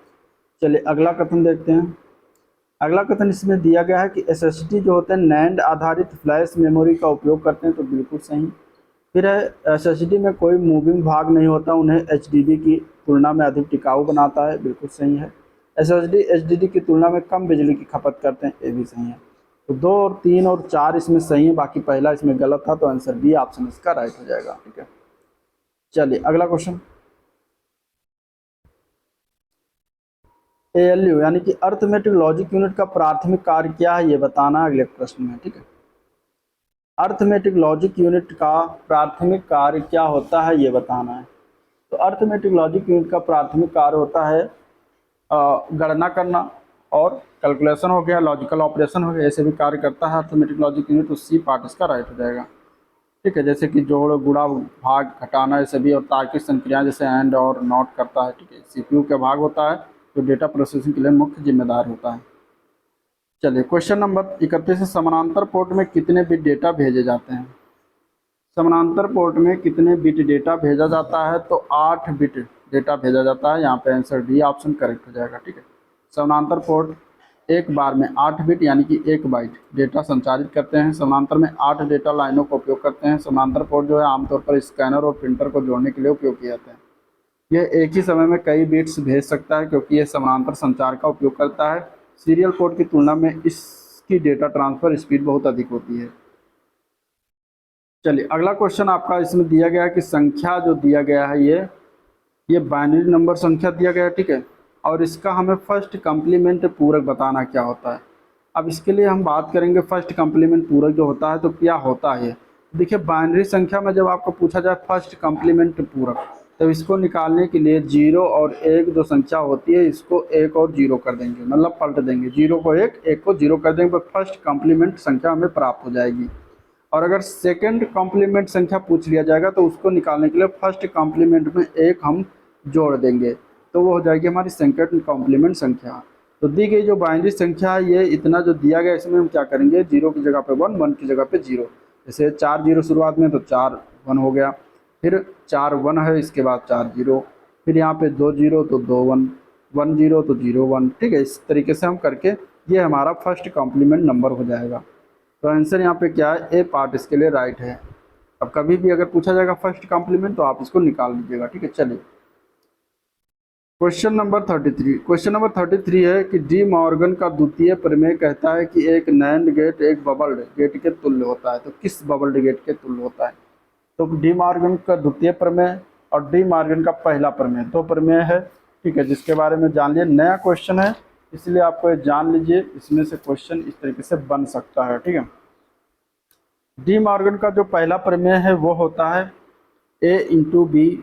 चलिए अगला कथन देखते हैं। अगला कथन इसमें दिया गया है कि एसएसडी जो होते हैं नैंड आधारित फ्लैश मेमोरी का उपयोग करते हैं, तो बिल्कुल सही। फिर है एसएसडी में कोई मूविंग भाग नहीं होता, उन्हें एचडीडी की तुलना में अधिक टिकाऊ बनाता है, बिल्कुल सही है। एसएसडी एचडीडी की तुलना में कम बिजली की खपत करते हैं, ये भी सही है। तो 2 और 3 और 4 इसमें सही है, बाकी पहला इसमें गलत था, तो आंसर बी ऑप्शन इसका राइट हो जाएगा। ठीक है, चलिए अगला क्वेश्चन। एएलयू यानी कि अर्थमेटिक लॉजिक यूनिट का प्राथमिक कार्य क्या है, ये बताना है अगले प्रश्न में। ठीक है, अर्थमेटिक लॉजिक यूनिट का प्राथमिक कार्य क्या होता है, ये बताना है। तो अर्थमेटिक लॉजिक यूनिट का प्राथमिक कार्य होता है गणना करना, और कैलकुलेशन हो गया, लॉजिकल ऑपरेशन हो गया, ऐसे भी कार्य करता है अर्थमेटिक लॉजिक यूनिट, तो सी पार्ट इसका राइट हो जाएगा। ठीक है, जैसे कि जोड़, गुणा, भाग, घटाना, ऐसे भी, और तार्किक संक्रियाएं जैसे एंड और नॉट करता है। ठीक है, सीपीयू का भाग होता है जो डेटा प्रोसेसिंग के लिए मुख्य जिम्मेदार होता है। चलिए क्वेश्चन नंबर 31 है, समानांतर पोर्ट में कितने बिट डेटा भेजे जाते हैं। समानांतर पोर्ट में कितने बिट डेटा भेजा जाता है, तो 8 बिट डेटा भेजा जाता है, यहाँ पे आंसर डी ऑप्शन करेक्ट हो जाएगा। ठीक है, समानांतर पोर्ट एक बार में 8 बिट यानी कि 1 बाइट डेटा संचारित करते हैं। समानांतर में 8 डेटा लाइनों का उपयोग करते हैं। समानांतर पोर्ट जो है आमतौर पर स्कैनर और प्रिंटर को जोड़ने के लिए उपयोग किए जाते हैं। यह एक ही समय में कई बिट्स भेज सकता है, क्योंकि यह समानांतर संचार का उपयोग करता है। सीरियल पोर्ट की तुलना में इसकी डेटा ट्रांसफ़र स्पीड बहुत अधिक होती है। चलिए अगला क्वेश्चन आपका इसमें दिया गया है कि संख्या जो दिया गया है ये बाइनरी नंबर संख्या दिया गया है। ठीक है, और इसका हमें फर्स्ट कम्प्लीमेंट पूरक बताना क्या होता है। अब इसके लिए हम बात करेंगे फर्स्ट कम्प्लीमेंट पूरक जो होता है, तो क्या होता है। देखिए बाइनरी संख्या में जब आपको पूछा जाए फर्स्ट कम्प्लीमेंट पूरक, तो इसको निकालने के लिए 0 और 1 जो संख्या होती है, इसको 1 और 0 कर देंगे, मतलब पलट देंगे, 0 को 1, 1 को 0 कर देंगे, तो फर्स्ट कम्प्लीमेंट संख्या हमें प्राप्त हो जाएगी। और अगर सेकंड कॉम्प्लीमेंट संख्या पूछ लिया जाएगा, तो उसको निकालने के लिए फर्स्ट कॉम्प्लीमेंट में 1 हम जोड़ देंगे, तो वो हो जाएगी हमारी सेकंड कॉम्प्लीमेंट संख्या। तो दी गई जो बाइनरी संख्या है, ये इतना जो दिया गया, इसमें हम क्या करेंगे, 0 की जगह पे 1, 1 की जगह पे 0। जैसे 4 0 शुरुआत में, तो 4 1 हो गया, फिर 4 1 है, इसके बाद 4 0, फिर यहाँ पे 2 0 तो 2 1, 1 0 तो 0 1। ठीक है, इस तरीके से हम करके ये हमारा फर्स्ट कॉम्प्लीमेंट नंबर हो जाएगा। तो आंसर यहाँ पे क्या है, ए पार्ट इसके लिए राइट है। अब कभी भी अगर पूछा जाएगा फर्स्ट कॉम्प्लीमेंट, तो आप इसको निकाल लीजिएगा। ठीक है, चलिए क्वेश्चन नंबर 33। क्वेश्चन नंबर 33 है कि डी मॉर्गन का द्वितीय प्रमेय कहता है कि एक नैंड गेट एक बबल्ड गेट के तुल्य होता है। तो किस बबल्ड गेट के तुल्य होता है, तो डी मॉर्गन का द्वितीय प्रमेय और डी मॉर्गन का पहला प्रमेय, 2 प्रमेय है। ठीक है, जिसके बारे में जान लिए, नया क्वेश्चन है इसलिए आपको ये जान लीजिए, इसमें से क्वेश्चन इस तरीके से बन सकता है। ठीक है, डी मॉर्गन का जो पहला प्रमेय है वो होता है ए इंटू बी,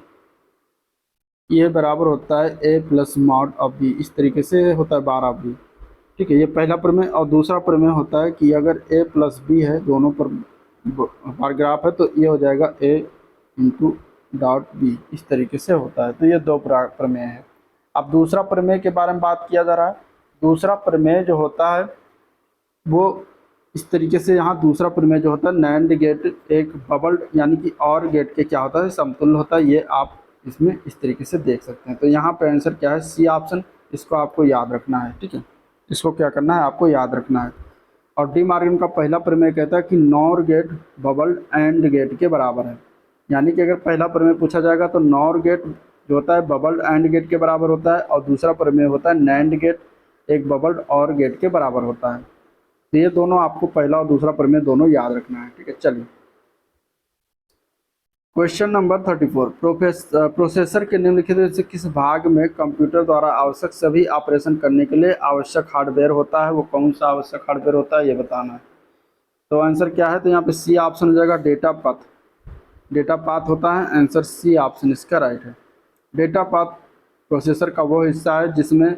ये बराबर होता है ए प्लस मॉड ऑफ बी, इस तरीके से होता है 12 बी। ठीक है, ये पहला प्रमेय। और दूसरा प्रमेय होता है कि अगर ए प्लस बी है, दोनों पर पैराग्राफ है, तो ये हो जाएगा ए इंटू डॉट बी, इस तरीके से होता है। तो ये 2 प्रमेय है। अब दूसरा प्रमेय के बारे में बात किया जा रहा है। दूसरा प्रमेय जो होता है वो इस तरीके से, यहाँ दूसरा प्रमेय जो होता है नैंड गेट एक बबल्ड यानी कि और गेट के क्या होता है समतुल्य होता है, ये आप इसमें इस तरीके से देख सकते हैं। तो यहाँ पे आंसर क्या है, सी ऑप्शन, इसको आपको याद रखना है। ठीक है, इसको क्या करना है, आपको याद रखना है। और डी मॉर्गन का पहला प्रमेय कहता है कि NOR gate bubbled AND gate के बराबर है, यानी कि अगर पहला प्रमेय पूछा जाएगा तो नॉर गेट जो होता है बबल्ड एंड गेट के बराबर होता है, और दूसरा प्रमेय होता है नैंड गेट एक बबल्ड और गेट के बराबर होता है। तो ये दोनों आपको पहला और दूसरा प्रमेय दोनों याद रखना है। ठीक है, चलिए क्वेश्चन नंबर 34, प्रोसेसर के निम्नलिखित में से किस भाग में कंप्यूटर द्वारा आवश्यक सभी ऑपरेशन करने के लिए आवश्यक हार्डवेयर होता है, वो कौन सा आवश्यक हार्डवेयर होता है ये बताना है। तो आंसर क्या है, तो यहाँ पे सी ऑप्शन हो जाएगा, डेटा पाथ। डेटा पाथ होता है, आंसर सी ऑप्शन इसका राइट है। डेटा पाथ प्रोसेसर का वो हिस्सा है जिसमें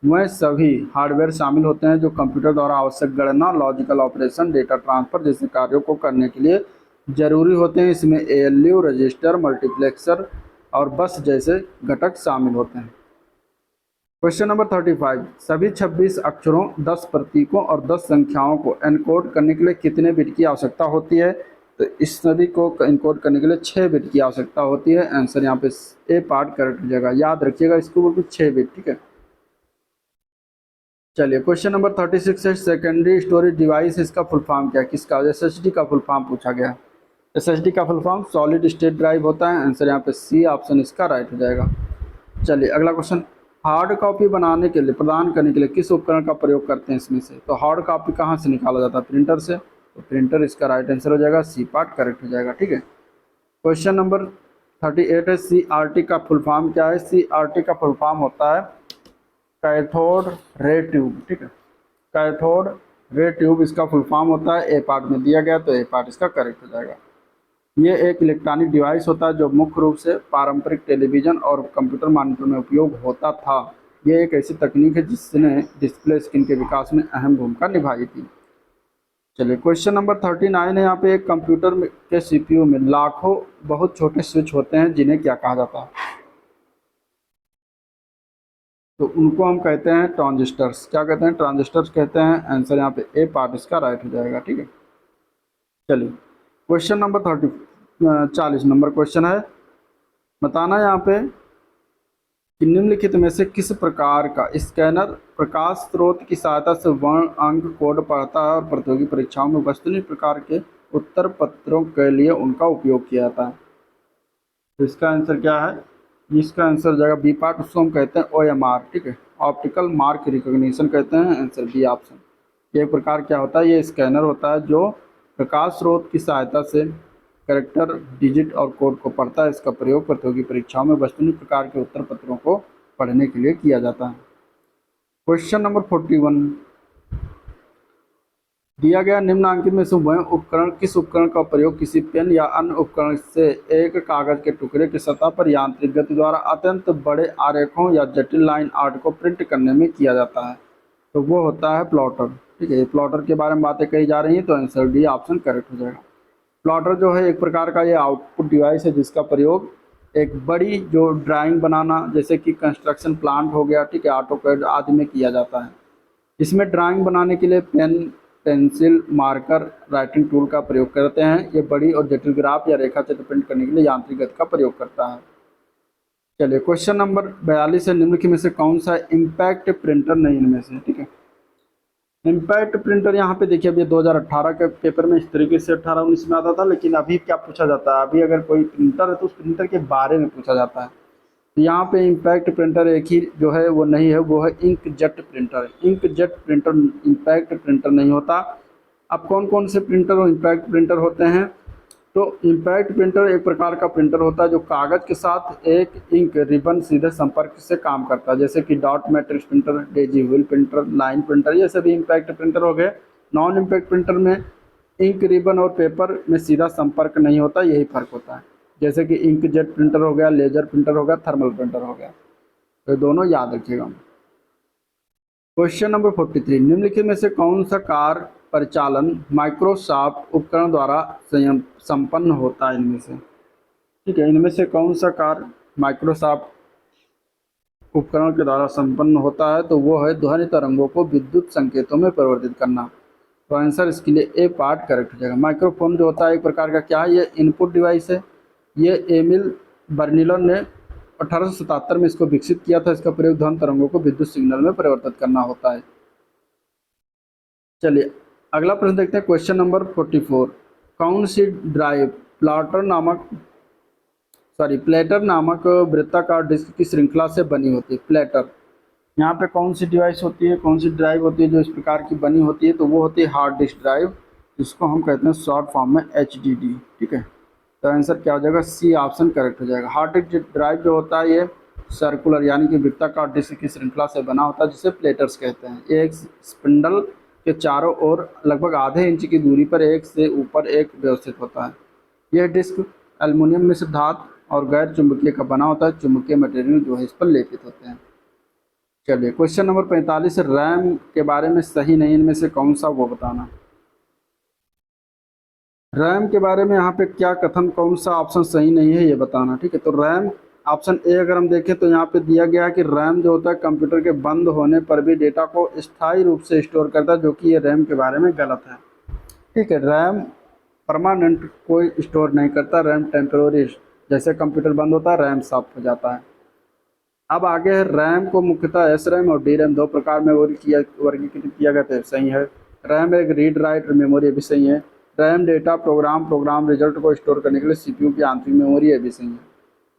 वह सभी हार्डवेयर शामिल होते हैं जो कंप्यूटर द्वारा आवश्यक गणना, लॉजिकल ऑपरेशन, डेटा ट्रांसफर जैसे कार्यों को करने के लिए जरूरी होते हैं। इसमें एएलयू, रजिस्टर, मल्टीप्लेक्सर और बस जैसे घटक शामिल होते हैं। क्वेश्चन नंबर 35, सभी 26 अक्षरों, 10 प्रतीकों और 10 संख्याओं को एनकोड करने के लिए कितने बिट की आवश्यकता होती है। तो इस सभी को एनकोड करने के लिए 6 बिट की आवश्यकता होती है। आंसर यहाँ पे ए पार्ट करेक्ट हो जाएगा, याद रखिएगा इसको, बिल्कुल 6 बिट। ठीक है, चलिए क्वेश्चन नंबर 36 है, सेकेंडरी स्टोरेज डिवाइस, इसका फुल फॉर्म क्या है, किसका, एसएसडी का फुल फॉर्म पूछा गया। एसएसडी का full form solid state drive होता है। आंसर यहाँ पे सी ऑप्शन इसका राइट हो जाएगा। चलिए अगला क्वेश्चन, हार्ड कॉपी बनाने के लिए, प्रदान करने के लिए किस उपकरण का प्रयोग करते हैं इसमें से। तो हार्ड कॉपी कहाँ से निकाला जाता है, प्रिंटर से। तो प्रिंटर इसका राइट आंसर हो जाएगा, सी पार्ट करेक्ट हो जाएगा। ठीक है, क्वेश्चन नंबर 38 है, सीआरटी का फुल फॉर्म क्या है। सीआरटी का फुल फॉर्म होता है कैथोड रे ट्यूब। ठीक है, कैथोड रे ट्यूब इसका फुल फॉर्म होता है, ए पार्ट में दिया गया, तो ए पार्ट इसका करेक्ट हो जाएगा। ये एक इलेक्ट्रॉनिक डिवाइस होता है जो मुख्य रूप से पारंपरिक टेलीविज़न और कंप्यूटर मॉनिटर में उपयोग होता था। ये एक ऐसी तकनीक है जिसने डिस्प्ले स्क्रीन के विकास में अहम भूमिका निभाई थी। चलिए क्वेश्चन नंबर 39 है, यहाँ पे एक कंप्यूटर के सीपीयू में लाखों बहुत छोटे स्विच होते हैं जिन्हें क्या कहा जाता है। तो उनको हम कहते हैं ट्रांजिस्टर्स। क्या कहते हैं, ट्रांजिस्टर्स कहते हैं। आंसर यहाँ पे ए पार्ट इसका राइट हो जाएगा। ठीक है, चलिए क्वेश्चन नंबर 40 नंबर क्वेश्चन है, बताना यहाँ पे कि निम्नलिखित में से किस प्रकार का स्कैनर प्रकाश स्रोत की सहायता से वर्ण, अंक, कोड पढ़ता है और प्रतियोगी परीक्षाओं में वस्तुनिष्ठ प्रकार के उत्तर पत्रों के लिए उनका उपयोग किया जाता है। तो इसका आंसर क्या है, इसका आंसर हो जाएगा बी पार्ट, उसको हम कहते हैं ओएमआर। ठीक है, ऑप्टिकल मार्क रिकॉग्निशन कहते हैं। Answer B option. ये एक प्रकार क्या होता है, ये स्कैनर होता है जो प्रकाश स्रोत की सहायता से कैरेक्टर, डिजिट और कोड को पढ़ता है। इसका प्रयोग प्रतियोगी परीक्षाओं में वस्तुनिष्ठ प्रकार के उत्तर पत्रों को पढ़ने के लिए किया जाता है। क्वेश्चन नंबर 41, दिया गया निम्नांकित में से वह उपकरण किस उपकरण का प्रयोग किसी पेन या अन्य उपकरण से एक कागज के टुकड़े की सतह पर यांत्रिक गति द्वारा अत्यंत बड़े आरेखों या जटिल लाइन आर्ट को प्रिंट करने में किया जाता है। तो वो होता है प्लॉटर। ठीक है, प्लॉटर के बारे में बातें कही जा रही हैं, तो आंसर डी ऑप्शन करेक्ट हो जाएगा। प्लॉटर जो है एक प्रकार का ये आउटपुट डिवाइस है जिसका प्रयोग एक बड़ी जो ड्राइंग बनाना, जैसे कि कंस्ट्रक्शन प्लांट हो गया, ठीक है, ऑटोकैड आदि में किया जाता है। इसमें ड्राइंग बनाने के लिए pen, pencil, marker, writing tool का प्रयोग करते हैं। ये बड़ी और जटिल ग्राफ या रेखा चित्र प्रिंट करने के लिए यांत्रिक गति का प्रयोग करता है। चलिए क्वेश्चन नंबर 42 है, निम्नलिखित में से कौन सा इम्पैक्ट प्रिंटर नहीं इनमें से। ठीक है, इम्पैक्ट प्रिंटर यहाँ पे देखिए, अभी 2018 के पेपर में इस तरीके से 18-19 में आता था, लेकिन अभी क्या पूछा जाता है, अभी अगर कोई प्रिंटर है तो उस प्रिंटर के बारे में पूछा जाता है। तो यहाँ पे इम्पैक्ट प्रिंटर एक ही जो है वो नहीं है, वो है inkjet printer. Inkjet printer impact printer नहीं होता। अब कौन कौन से प्रिंटर और इम्पैक्ट प्रिंटर होते हैं, तो इम्पैक्ट प्रिंटर एक प्रकार का प्रिंटर होता है जो कागज़ के साथ एक इंक रिबन सीधे संपर्क से काम करता है, जैसे कि dot matrix printer, Daisy wheel printer, line printer, ये सभी इम्पैक्ट प्रिंटर हो गए। नॉन इम्पैक्ट प्रिंटर में इंक रिबन और पेपर में सीधा संपर्क नहीं होता, यही फर्क होता है। जैसे कि इंकजेट प्रिंटर हो गया, लेजर प्रिंटर हो गया, थर्मल प्रिंटर हो गया, तो दोनों याद रखिएगा। क्वेश्चन नंबर 43, निम्नलिखित में से कौन सा कार्य परिचालन माइक्रोसॉफ्ट उपकरण द्वारा संपन्न होता है इनमें से। ठीक है, इनमें से कौन सा कार्य माइक्रोसॉफ्ट उपकरण के द्वारा संपन्न होता है तो वो है ध्वनि तरंगों को विद्युत संकेतों में परिवर्तित करना। तो आंसर इसके लिए ए पार्ट करेक्ट हो जाएगा। माइक्रोफोन जो होता है एक प्रकार का क्या है, ये इनपुट डिवाइस है। ये एमिल बर्निलन ने 1877 में इसको विकसित किया था। इसका प्रयोग ध्वनि तरंगों को विद्युत सिग्नल में परिवर्तित करना होता है। चलिए अगला प्रश्न देखते हैं, क्वेश्चन नंबर 44। कौन सी ड्राइव प्लेटर नामक वृत्ताकार डिस्क की श्रृंखला से बनी होती है? प्लेटर, यहाँ पे कौन सी डिवाइस होती है, कौन सी ड्राइव होती है जो इस प्रकार की बनी होती है? तो वो होती है हार्ड डिस्क ड्राइव, जिसको हम कहते हैं शॉर्ट फॉर्म में HDD। ठीक है, तो आंसर क्या हो जाएगा? सी ऑप्शन करेक्ट हो जाएगा। हार्ड डिस्क ड्राइव जो होता है ये सर्कुलर यानी कि वृत्ताकार डिस्क की श्रृंखला से बना होता है, जिसे प्लेटर्स कहते हैं। ये एक स्पिंडल के चारों ओर लगभग आधे इंच की दूरी पर एक से ऊपर एक व्यवस्थित होता है। यह डिस्क एल्युमिनियम मिश्र धातु और गैर चुंबकीय का बना होता है। चुंबकीय मटेरियल जो है इस पर लेपित होते हैं। चलिए क्वेश्चन नंबर 45, रैम के बारे में सही नहीं इनमें से कौन सा, वो बताना। रैम के बारे में यहाँ पे क्या कथन, कौन सा ऑप्शन सही नहीं है ये बताना। ठीक है, तो रैम ऑप्शन ए अगर हम देखें तो यहाँ पे दिया गया है कि रैम जो होता है कंप्यूटर के बंद होने पर भी डेटा को स्थायी रूप से स्टोर करता है, जो कि ये रैम के बारे में गलत है। ठीक है, रैम परमानेंट कोई स्टोर नहीं करता, रैम टेम्प्रोरी, जैसे कंप्यूटर बंद होता है रैम साफ हो जाता है। अब आगे है, रैम को मुख्यतः एस रैम और डी रैम दो प्रकार में वर्गीकृत किया गया था। सही है। रैम एक रीड राइट मेमोरी भी सही है। रैम डेटा प्रोग्राम रिजल्ट को स्टोर करने के लिए CPU की आंतरिक मेमोरी है भी सही है।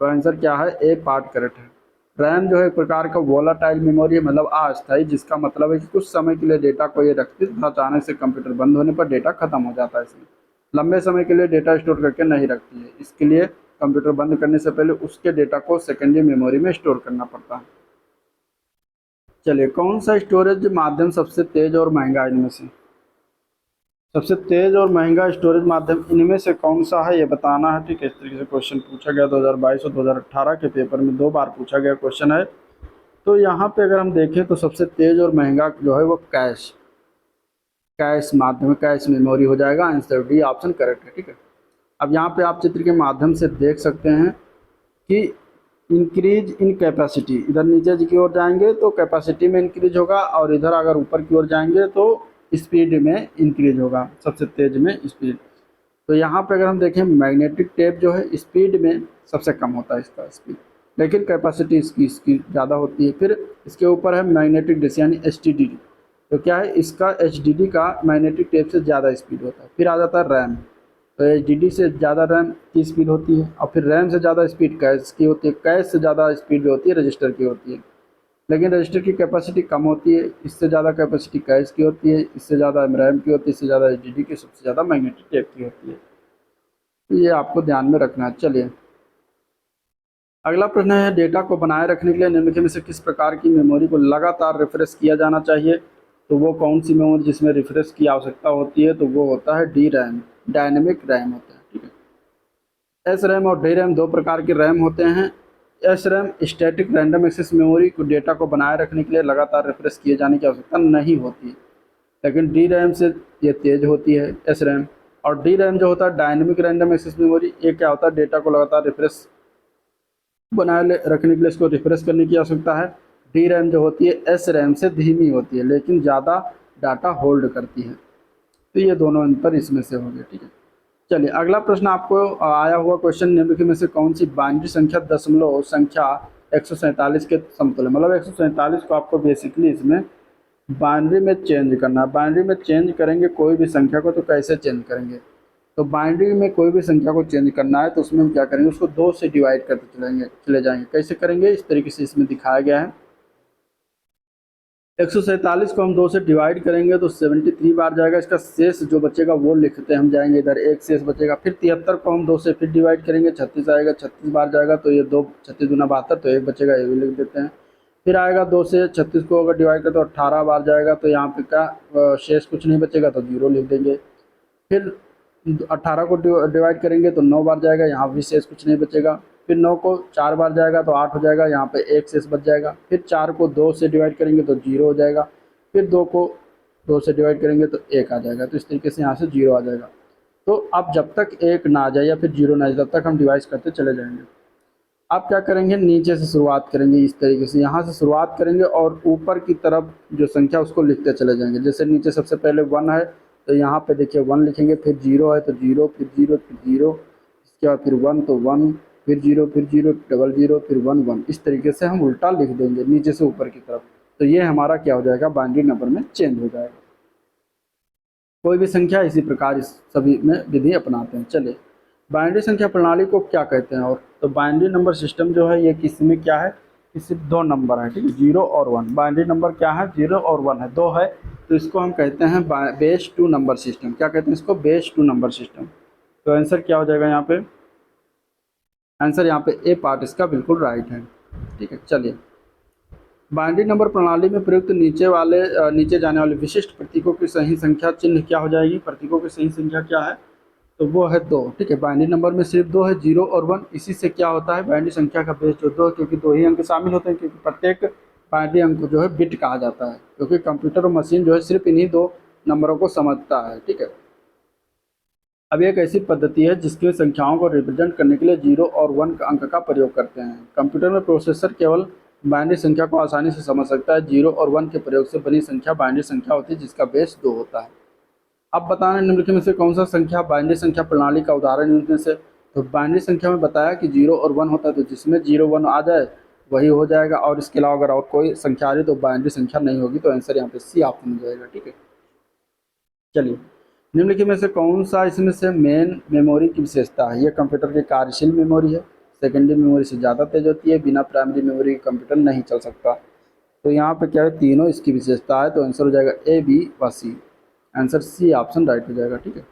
तो आंसर क्या है? ए पार्ट करेक्ट है। रैम जो है एक प्रकार का वोलाटाइल मेमोरी है, मतलब अस्थायी, जिसका मतलब है कि कुछ समय के लिए डेटा को ये रखती है, अचानक से कंप्यूटर बंद होने पर डेटा खत्म हो जाता है। इसलिए लंबे समय के लिए डेटा स्टोर करके नहीं रखती है। इसके लिए कंप्यूटर बंद करने से पहले उसके डेटा को सेकेंडरी मेमोरी में स्टोर करना पड़ता है। चलिए, कौन सा स्टोरेज माध्यम सबसे तेज और महंगा इनमें से? सबसे तेज और महंगा स्टोरेज माध्यम इनमें से कौन सा है ये बताना है। ठीक है, इस तरीके से क्वेश्चन पूछा गया 2022 और 2018 के पेपर में 2 बार पूछा गया क्वेश्चन है। तो यहाँ पे अगर हम देखें तो सबसे तेज और महंगा जो है वो कैश माध्यम, कैश मेमोरी हो जाएगा। आंसर डी ऑप्शन करेक्ट है। ठीक है, अब यहाँ पे आप चित्र के माध्यम से देख सकते हैं कि इंक्रीज इन कैपेसिटी, इधर नीचे की ओर जाएंगे तो कैपेसिटी में इंक्रीज होगा, और इधर अगर ऊपर की ओर जाएंगे तो स्पीड में इंक्रीज होगा, सबसे तेज में स्पीड। तो यहाँ पे अगर हम देखें मैग्नेटिक टेप जो है स्पीड में सबसे कम होता है इसका स्पीड, लेकिन कैपेसिटी इसकी ज़्यादा होती है। फिर इसके ऊपर है मैग्नेटिक डिस्क यानी HDD। तो क्या है, इसका HDD का मैग्नेटिक टेप से ज़्यादा स्पीड होता है। फिर आ जाता है रैम, तो HDD से ज़्यादा रैम की स्पीड होती है, और फिर रैम से ज़्यादा स्पीड कैश की होती है, कैश से ज़्यादा स्पीड जो होती है रजिस्टर की होती है। लेकिन रजिस्टर की कैपेसिटी कम होती है, इससे ज़्यादा कैपेसिटी कैश की होती है, इससे ज़्यादा रैम की होती है, इससे ज़्यादा HDD की, सबसे ज़्यादा मैग्नेटिक टेप की होती है। तो ये आपको ध्यान में रखना है। चलिए अगला प्रश्न है, डेटा को बनाए रखने के लिए निम्नलिखित में से किस प्रकार की मेमोरी को लगातार रिफ्रेश किया जाना चाहिए? तो वो कौन सी मेमोरी जिसमें रिफ्रेश की आवश्यकता होती है? तो वो होता है डी रैम, डायनेमिक रैम होता है। ठीक है, एस रैम और डी रैम दो प्रकार के रैम होते हैं। S RAM static random access memory को डेटा को बनाए रखने के लिए लगातार रिफ्रेश किए जाने की आवश्यकता नहीं होती है, लेकिन डी रैम से ये तेज होती है एस रैम। और डी रैम जो होता है डायनेमिक रैंडम एक्सेस मेमोरी, ये क्या होता है, डेटा को लगातार रिफ्रेश बनाए रखने के लिए इसको रिफ्रेश करने की आवश्यकता है। डी रैम जो होती है एस रैम से धीमी होती है, लेकिन ज़्यादा डाटा होल्ड करती है। तो ये दोनों अंतर इसमें से हो गए। ठीक है, चलिए अगला प्रश्न आपको आया हुआ क्वेश्चन, निम्नलिखित में से कौन सी बाइनरी संख्या दशमलव संख्या 147 के समतुल्य, मतलब 147 को आपको बेसिकली इसमें बाइनरी में चेंज करना है। बाइनरी में चेंज करेंगे कोई भी संख्या को, तो कैसे चेंज करेंगे? तो बाइनरी में कोई भी संख्या को चेंज करना है तो उसमें हम क्या करेंगे, उसको 2 से डिवाइड करते चले जाएंगे। कैसे करेंगे? इस तरीके से इसमें दिखाया गया है। 147 को हम 2 से डिवाइड करेंगे तो 73 बार जाएगा। इसका शेष जो बचेगा वो लिखते हम जाएंगे, इधर एक शेष बचेगा। फिर 73 को हम 2 से फिर डिवाइड करेंगे, 36 आएगा, 36 बार जाएगा, तो ये 2 36 दूना 72, तो एक बचेगा, ये भी लिख देते हैं। फिर आएगा 2 से 36 को अगर डिवाइड करें तो 18 बार जाएगा, तो यहाँ पे क्या शेष कुछ नहीं बचेगा, तो 0 लिख देंगे। फिर 18 को डिवाइड करेंगे तो 9 बार जाएगा, यहाँ भी शेष कुछ नहीं बचेगा। फिर 9 को 4 बार जाएगा तो 8 हो जाएगा, यहाँ पे एक शेष बच जाएगा। फिर 4 को 2 से डिवाइड करेंगे तो 0 हो जाएगा। फिर 2 को 2 से डिवाइड करेंगे तो 1 आ जाएगा। तो इस तरीके से यहाँ से 0 आ जाएगा। तो अब जब तक 1 ना आ जाए या फिर 0 ना आ जाए तब तक हम डिवाइड करते चले जाएंगे। आप क्या करेंगे, नीचे से शुरुआत करेंगे, इस तरीके से यहाँ से शुरुआत करेंगे और ऊपर की तरफ जो संख्या उसको लिखते चले जाएंगे। जैसे नीचे सबसे पहले 1 है तो यहाँ पे देखिए 1 लिखेंगे, फिर 0 है तो 0, फिर 0, फिर 0, इसके बाद फिर 1 तो 1, फिर 0, फिर 0, डबल 0, फिर 1 1। इस तरीके से हम उल्टा लिख देंगे नीचे से ऊपर की तरफ। तो ये हमारा क्या हो जाएगा, बाइनरी नंबर में चेंज हो जाएगा। कोई भी संख्या इसी प्रकार इस सभी में विधि अपनाते हैं। चलिए, बाइनरी संख्या प्रणाली को क्या कहते हैं? और तो बाइनरी नंबर सिस्टम जो है ये किसी में क्या है कि सिर्फ 2 नंबर है, ठीक है, 0 और 1। बाइनरी नंबर क्या है, 0 और 1 है, 2 है, तो इसको हम कहते हैं बेस 2 नंबर सिस्टम। क्या कहते हैं इसको, बेस 2 नंबर सिस्टम। तो आंसर क्या हो जाएगा यहाँ पे, आंसर यहाँ पे ए पार्ट इसका बिल्कुल राइट है, ठीक है। चलिए, बाइनरी नंबर प्रणाली में प्रयुक्त नीचे जाने वाले विशिष्ट प्रतीकों की सही संख्या चिन्ह क्या हो जाएगी? प्रतीकों की सही संख्या क्या है? तो वो है 2, ठीक है। बाइनरी नंबर में सिर्फ 2 है, 0 और 1। इसी से क्या होता है, बाइनरी संख्या का बेस जो 2 है, क्योंकि 2 ही अंक शामिल होते हैं, क्योंकि प्रत्येक बाइनरी अंक को जो है बिट कहा जाता है, क्योंकि कंप्यूटर और मशीन जो है सिर्फ इन्हीं 2 नंबरों को समझता है, ठीक है। अब एक ऐसी पद्धति है जिसकी संख्याओं को रिप्रेजेंट करने के लिए 0 और 1 अंक का प्रयोग करते हैं। कंप्यूटर में प्रोसेसर केवल बाइनरी संख्या को आसानी से समझ सकता है। 0 और 1 के प्रयोग से बनी संख्या बाइनरी संख्या होती है जिसका बेस 2 होता है। अब बताना निम्नलिखित में से कौन सा संख्या बाइनरी संख्या प्रणाली का उदाहरण इनमें से? तो बाइनरी संख्या में बताया कि 0 और 1 होता है, तो जिसमें 0 1 आ जाए वही हो जाएगा, और इसके अलावा अगर और कोई संख्या आ रही तो बाइनरी संख्या नहीं होगी। तो आंसर यहाँ पे सी ऑप्शन हो जाएगा, ठीक है। चलिए, निम्नलिखित में से कौन सा इसमें से मेन मेमोरी की विशेषता है? ये कंप्यूटर की कार्यशील मेमोरी है, सेकेंडरी मेमोरी से ज़्यादा तेज होती है, बिना प्राइमरी मेमोरी के कंप्यूटर नहीं चल सकता। तो यहाँ पे क्या है, तीनों इसकी विशेषता है, तो आंसर हो जाएगा ए, बी व सी। आंसर सी ऑप्शन राइट हो जाएगा, ठीक है।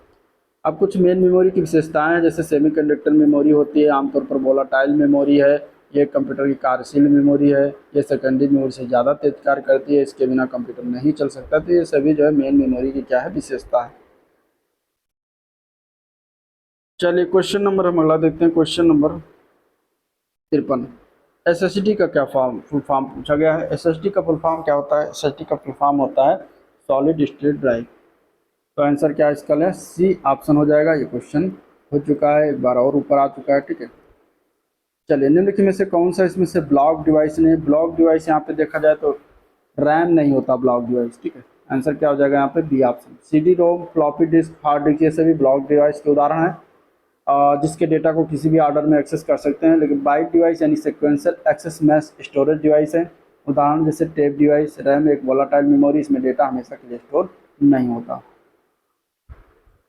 अब कुछ मेन मेमोरी की विशेषताएं हैं, जैसे सेमीकंडक्टर मेमोरी होती है, आमतौर पर वोलाटाइल मेमोरी है, ये कंप्यूटर की कार्यशील मेमोरी है, ये सेकेंडरी मेमोरी से ज़्यादा तेज कार्य करती है, इसके बिना कंप्यूटर नहीं चल सकता। तो ये सभी जो है मेन मेमोरी की क्या है, विशेषता है। चलिए, क्वेश्चन नंबर हम अगला देखते हैं। क्वेश्चन नंबर 53, एसएसडी का क्या फुल फॉर्म पूछा गया है। एसएसडी का फुल फॉर्म क्या होता है? एसएसडी का फुल फॉर्म होता है सॉलिड स्टेट ड्राइव। तो आंसर क्या है इसका, है सी ऑप्शन हो जाएगा। ये क्वेश्चन हो चुका है, एक बार और ऊपर आ चुका है, ठीक है। चलिए, निम्नलिखित में से कौन सा इसमें से ब्लॉक डिवाइस नहीं? ब्लॉक डिवाइस यहाँ पे देखा जाए तो रैम नहीं होता ब्लॉक डिवाइस, ठीक है। आंसर क्या हो जाएगा यहाँ पे, B option. CD ROM, floppy disk, hard disk, ये सभी ब्लॉक डिवाइस के उदाहरण हैं, जिसके डेटा को किसी भी ऑर्डर में एक्सेस कर सकते हैं। लेकिन बाइट डिवाइस यानी sequential access mass storage device है। उदाहरण जैसे टेप डिवाइस, रैम एक वोलाटाइल मेमोरी, इसमें डेटा हमेशा के लिए स्टोर नहीं होता।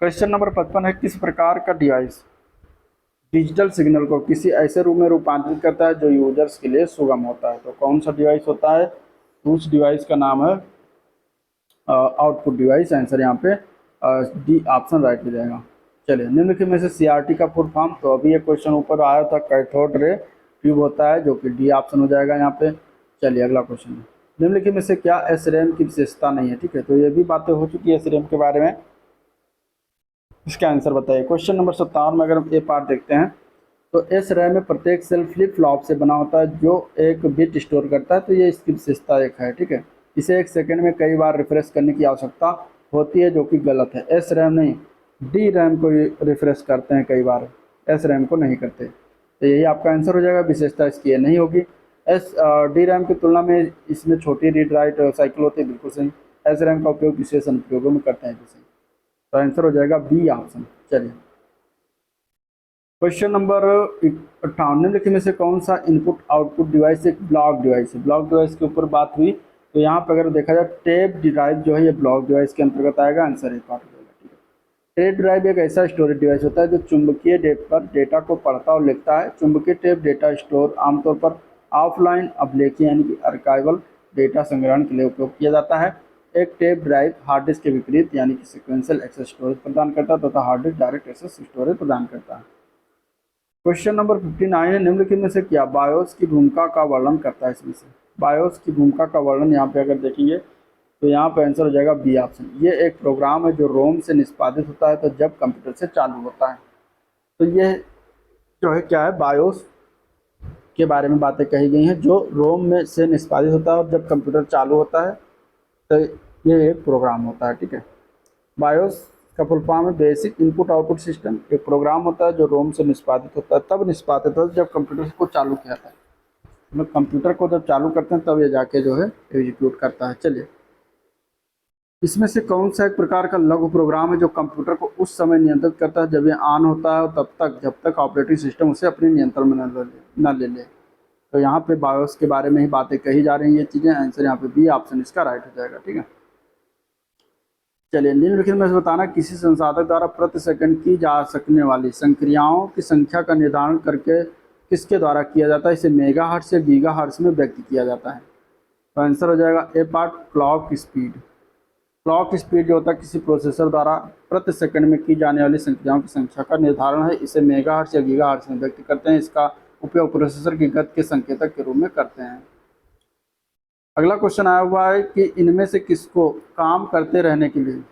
क्वेश्चन नंबर 55 है, किस प्रकार का डिवाइस डिजिटल सिग्नल को किसी ऐसे रूप में रूपांतरित करता है जो यूजर्स के लिए सुगम होता है? तो कौन सा डिवाइस होता है? तो उस डिवाइस का नाम है आउटपुट डिवाइस। आंसर यहाँ पे डी ऑप्शन राइट हो जाएगा। चलिए, निम्नलिखित में से सीआरटी का फुल फॉर्म, तो अभी ये क्वेश्चन ऊपर आया था, कैथोड रे ट्यूब होता है, जो कि डी ऑप्शन हो जाएगा यहाँ पे। चलिए, अगला क्वेश्चन है, निम्नलिखित में से क्या एसरैम की विशेषता नहीं है? ठीक है, तो ये भी बातें हो चुकी है एसरैम के बारे में, इसका आंसर बताइए। क्वेश्चन नंबर 57 में अगर हम ए पार्ट देखते हैं, तो एस रैम में प्रत्येक सेल फ्लिप फ्लॉप से बना होता है जो एक बिट स्टोर करता है, तो ये इसकी विशेषता एक है, ठीक है। इसे एक सेकंड में कई बार रिफ्रेश करने की आवश्यकता होती है, जो कि गलत है। एस रैम नहीं, डी रैम को रिफ्रेश करते हैं कई बार, एस रैम को नहीं करते। तो यही आपका आंसर हो जाएगा, विशेषता इसकी ये नहीं होगी। डी रैम की तुलना में इसमें छोटी रीड राइट साइकिल होती है, बिल्कुल सही। एस रैम का उपयोग विशेष अनुप्रयोगों में करते हैं, जैसे। तो आंसर हो जाएगा बी ऑप्शन। चलिए, क्वेश्चन नंबर 58, निम्नलिखित में से कौन सा इनपुट आउटपुट डिवाइस एक ब्लॉक डिवाइस है? ब्लॉक डिवाइस के ऊपर बात हुई, तो यहाँ पर अगर देखा जाए टेप ड्राइव जो है ये ब्लॉक डिवाइस के अंतर्गत आएगा। आंसर एक पार्ट हो जाएगा, ठीक है। टेप ड्राइव एक ऐसा स्टोरेज डिवाइस होता है जो चुंबकीय पर डेटा को पढ़ता और लिखता है। चुंबकीय टेप डेटा स्टोर आमतौर पर ऑफलाइन अभिलेखीय यानी कि आर्काइवल डेटा संग्रहण के लिए उपयोग किया जाता है। एक टेप ड्राइव हार्ड डिस्क के विपरीत यानी कि सिक्वेंशियल एक्सेस स्टोरेज प्रदान करता है तथा hard disk direct access storage प्रदान करता है। क्वेश्चन नंबर 59 है, निम्नलिखित में से क्या बायोस की भूमिका का वर्णन करता है? इसमें से बायोस की भूमिका का वर्णन यहाँ पे अगर देखेंगे तो यहाँ पे आंसर हो जाएगा बी ऑप्शन। ये एक प्रोग्राम है जो रोम से निष्पादित होता है तो जब कंप्यूटर से चालू होता है। तो ये जो है क्या है, बायोस के बारे में बातें कही गई हैं, जो रोम में से निष्पादित होता है और जब कंप्यूटर चालू होता है तो ये एक प्रोग्राम होता है, ठीक है। बायोस का फुल फॉर्म है बेसिक इनपुट आउटपुट सिस्टम। एक प्रोग्राम होता है जो रोम से निष्पादित होता है, तब निष्पादित होता है जब कंप्यूटर को चालू किया जाता है। मतलब कंप्यूटर को जब चालू करते हैं तब ये जाके जो है एग्जीक्यूट करता है। चलिए, इसमें से कौन सा एक प्रकार का लघु प्रोग्राम है जो कंप्यूटर को उस समय नियंत्रित करता है जब ये ऑन होता है और तब तक जब तक ऑपरेटिंग सिस्टम उसे अपने नियंत्रण में न ले ले। तो यहाँ पे बायोस के बारे में ही बातें कही जा रही हैं ये चीज़ें। आंसर यहाँ पे बी ऑप्शन इसका राइट हो जाएगा। ठीक है, चलिए, निम्नलिखित में से बताना किसी संसाधक द्वारा प्रति सेकंड की जा सकने वाली संक्रियाओं की संख्या का निर्धारण करके किसके द्वारा किया जाता है। इसे मेगाहर्ट्ज़ या गीगाहर्ट्ज़ में व्यक्त किया जाता है। तो आंसर हो जाएगा a part clock speed. Clock speed जो होता है किसी प्रोसेसर द्वारा प्रति सेकंड में की जाने वाली संक्रियाओं की संख्या का निर्धारण है। इसे मेगाहर्ट्ज़ या गीगाहर्ट्ज़ में व्यक्त करते हैं। इसका उपयोग प्रोसेसर की गति के संकेतक के रूप में करते हैं। अगला क्वेश्चन आया हुआ है कि इनमें से किसको काम करते रहने के लिए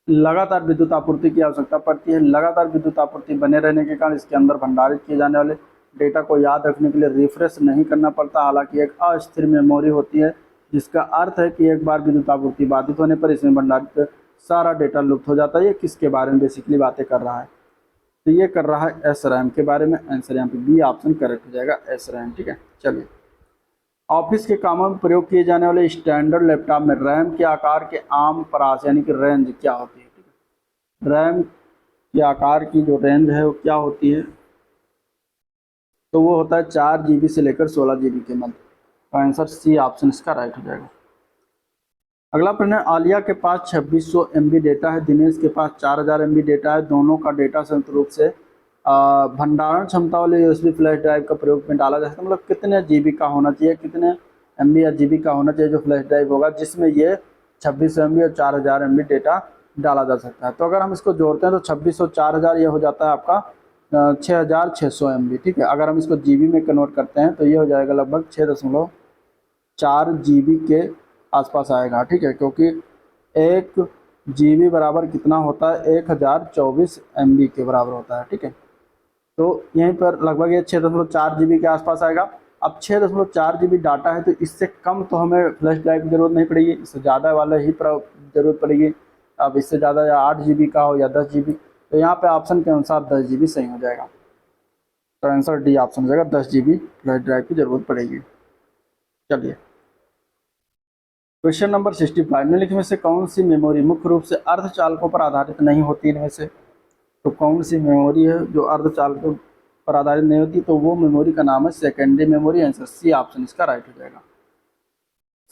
लगातार विद्युत आपूर्ति की आवश्यकता पड़ती है। लगातार विद्युत आपूर्ति बने रहने के कारण इसके अंदर भंडारित किए जाने वाले डेटा को याद रखने के लिए रिफ्रेश नहीं करना पड़ता। हालांकि एक अस्थिर मेमोरी होती है, जिसका अर्थ है कि एक बार विद्युत आपूर्ति बाधित होने पर इसमें भंडारित सारा डेटा लुप्त हो जाता है। ये किसके बारे में बेसिकली बातें कर रहा है? तो ये कर रहा है एस रैम के बारे में। आंसर यहाँ पे बी ऑप्शन करेक्ट हो जाएगा, एस रैम। ठीक है, चलिए, ऑफिस के कामों में प्रयोग किए जाने वाले स्टैंडर्ड लैपटॉप में रैम के आकार के आम परास यानी कि रेंज क्या होती है? ठीक है, रैम के आकार की जो रेंज है वो क्या होती है? तो वो होता है 4 GB से लेकर 16 GB के मध्य। तो आंसर सी ऑप्शन इसका राइट हो जाएगा। अगला प्रश्न है, आलिया के पास 2600 MB डेटा है, दिनेश के पास 4000 MB डेटा है। दोनों का डेटा संयुक्त रूप से भंडारण क्षमता वाले USB फ्लैश ड्राइव का प्रयोग में डाला जा सकता है। मतलब कितने GB का होना चाहिए, कितने MB या GB का होना चाहिए जो फ्लैश ड्राइव होगा जिसमें ये 2600 MB और 4000 MB डेटा डाला जा सकता है। तो अगर हम इसको जोड़ते हैं तो 2600 और 4000 ये हो जाता है आपका 6600 MB। ठीक है, अगर हम इसको GB में कन्वर्ट करते हैं तो ये हो जाएगा लगभग 6.4 GB के आसपास आएगा। ठीक है, क्योंकि 1 GB बराबर कितना होता है? 1024 MB के बराबर होता है। ठीक है, तो यहीं पर लगभग ये 6.4 GB के आसपास आएगा। अब 6.4 GB डाटा है तो इससे कम तो हमें फ्लैश ड्राइव की ज़रूरत नहीं पड़ेगी, इससे ज़्यादा वाला ही ज़रूरत पड़ेगी। अब इससे ज़्यादा या 8 GB का हो या 10 GB, तो यहाँ पे ऑप्शन के अनुसार 10 GB सही हो जाएगा। तो आंसर डी ऑप्शन हो जाएगा, 10 GB फ्लैश ड्राइव की ज़रूरत पड़ेगी। चलिए, क्वेश्चन नंबर 65, निम्नलिखित में से कौन सी मेमोरी मुख्य रूप से अर्धचालकों पर आधारित नहीं होती? इनमें से तो कौन सी मेमोरी है जो अर्धचालकों पर आधारित नहीं होती? तो वो मेमोरी का नाम है secondary memory. Answer C option इसका राइट हो जाएगा।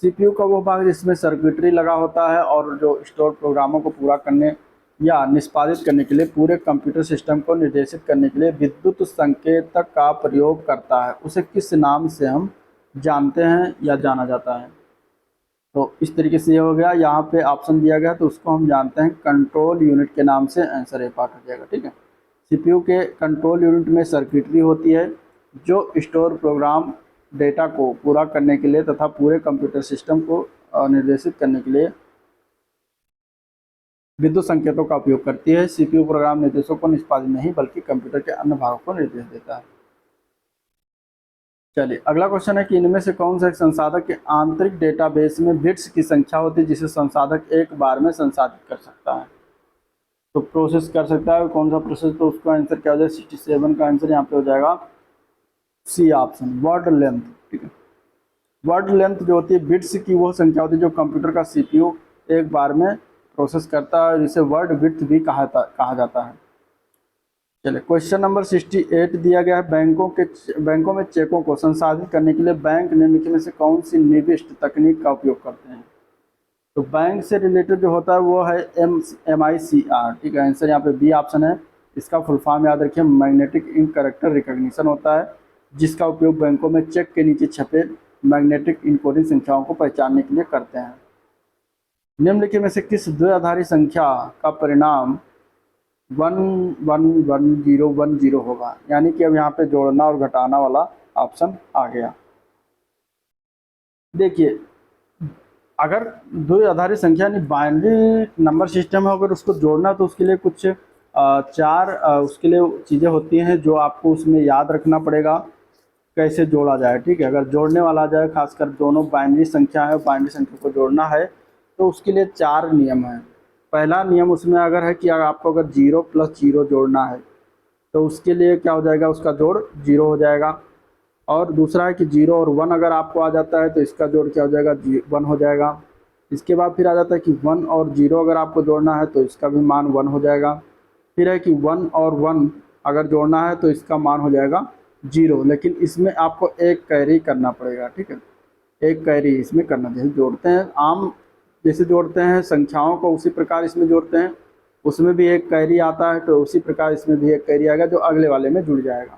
CPU का वो भाग जिसमें सर्किटरी लगा होता है और जो स्टोर प्रोग्रामों को पूरा करने या निष्पादित करने के लिए पूरे कंप्यूटर सिस्टम को निर्देशित करने के लिए विद्युत संकेतक का प्रयोग करता है, उसे किस नाम से हम जानते हैं या जाना जाता है? तो इस तरीके से ये हो गया, यहाँ पे ऑप्शन दिया गया तो उसको हम जानते हैं कंट्रोल यूनिट के नाम से। आंसर ए पार्ट हो जाएगा। ठीक है, CPU के कंट्रोल यूनिट में सर्किटरी होती है जो स्टोर प्रोग्राम डेटा को पूरा करने के लिए तथा पूरे कंप्यूटर सिस्टम को निर्देशित करने के लिए विद्युत संकेतों का उपयोग करती है। CPU प्रोग्राम निर्देशों को निष्पादित नहीं बल्कि कंप्यूटर के अन्य भागों को निर्देश देता है। चलिए, अगला क्वेश्चन है कि इनमें से कौन सा एक संसाधक के आंतरिक डेटाबेस में बिट्स की संख्या होती है जिसे संसाधक एक बार में संसाधित कर सकता है? तो प्रोसेस कर सकता है कौन सा प्रोसेस? तो उसका आंसर क्या हो जाएगा? 67 का आंसर यहाँ पे हो जाएगा सी ऑप्शन, वर्ड लेंथ। ठीक है, वर्ड लेंथ जो होती है बिट्स की वो संख्या होती है जो कंप्यूटर का CPU एक बार में प्रोसेस करता है, जिसे वर्ड विड्थ भी कहा जाता है। चलिए, क्वेश्चन नंबर 68 दिया गया है, बैंकों में चेकों को संसाधित करने के लिए बैंक निम्नलिखित में से कौन सी निर्दिष्ट तकनीक का उपयोग करते हैं? तो बैंक से रिलेटेड जो होता है वो है MICR। ठीक है, आंसर यहाँ पे बी ऑप्शन है। इसका फुल फॉर्म याद रखिए, मैग्नेटिक इंक कैरेक्टर रिकॉग्निशन होता है, जिसका उपयोग बैंकों में चेक के नीचे छपे मैग्नेटिक इनकोडिंग संख्याओं को पहचानने के लिए करते हैं। निम्नलिखित में से किस द्विआधारी संख्या का परिणाम 1111010 होगा? यानी कि अब यहाँ पे जोड़ना और घटाना वाला ऑप्शन आ गया। देखिए, अगर द्विआधारी संख्या यानी बाइनरी नंबर सिस्टम है, अगर उसको जोड़ना तो उसके लिए कुछ उसके लिए चीज़ें होती हैं जो आपको उसमें याद रखना पड़ेगा कैसे जोड़ा जाए। ठीक है, अगर जोड़ने वाला आ जाए, खासकर दोनों बाइनरी संख्या है, बाइनरी संख्या को जोड़ना है तो उसके लिए 4 नियम हैं। पहला नियम उसमें अगर है कि अगर आपको अगर 0 प्लस 0 जोड़ना है तो उसके लिए क्या हो जाएगा, उसका जोड़ 0 हो जाएगा। और दूसरा है कि 0 और 1 अगर आपको आ जाता है तो इसका जोड़ क्या हो जाएगा, 1 हो जाएगा। इसके बाद फिर आ जाता है कि 1 और 0 अगर आपको जोड़ना है तो इसका भी मान 1 हो जाएगा। फिर है कि 1 और 1 अगर जोड़ना है तो इसका मान हो जाएगा 0, लेकिन इसमें आपको एक कैरी करना पड़ेगा, ठीक है। एक कैरी इसमें करना, जैसे जोड़ते हैं आम जैसे जोड़ते हैं संख्याओं को उसी प्रकार इसमें जोड़ते हैं, उसमें भी एक कैरी आता है तो उसी प्रकार इसमें भी एक कैरी आएगा जो अगले वाले में जुड़ जाएगा,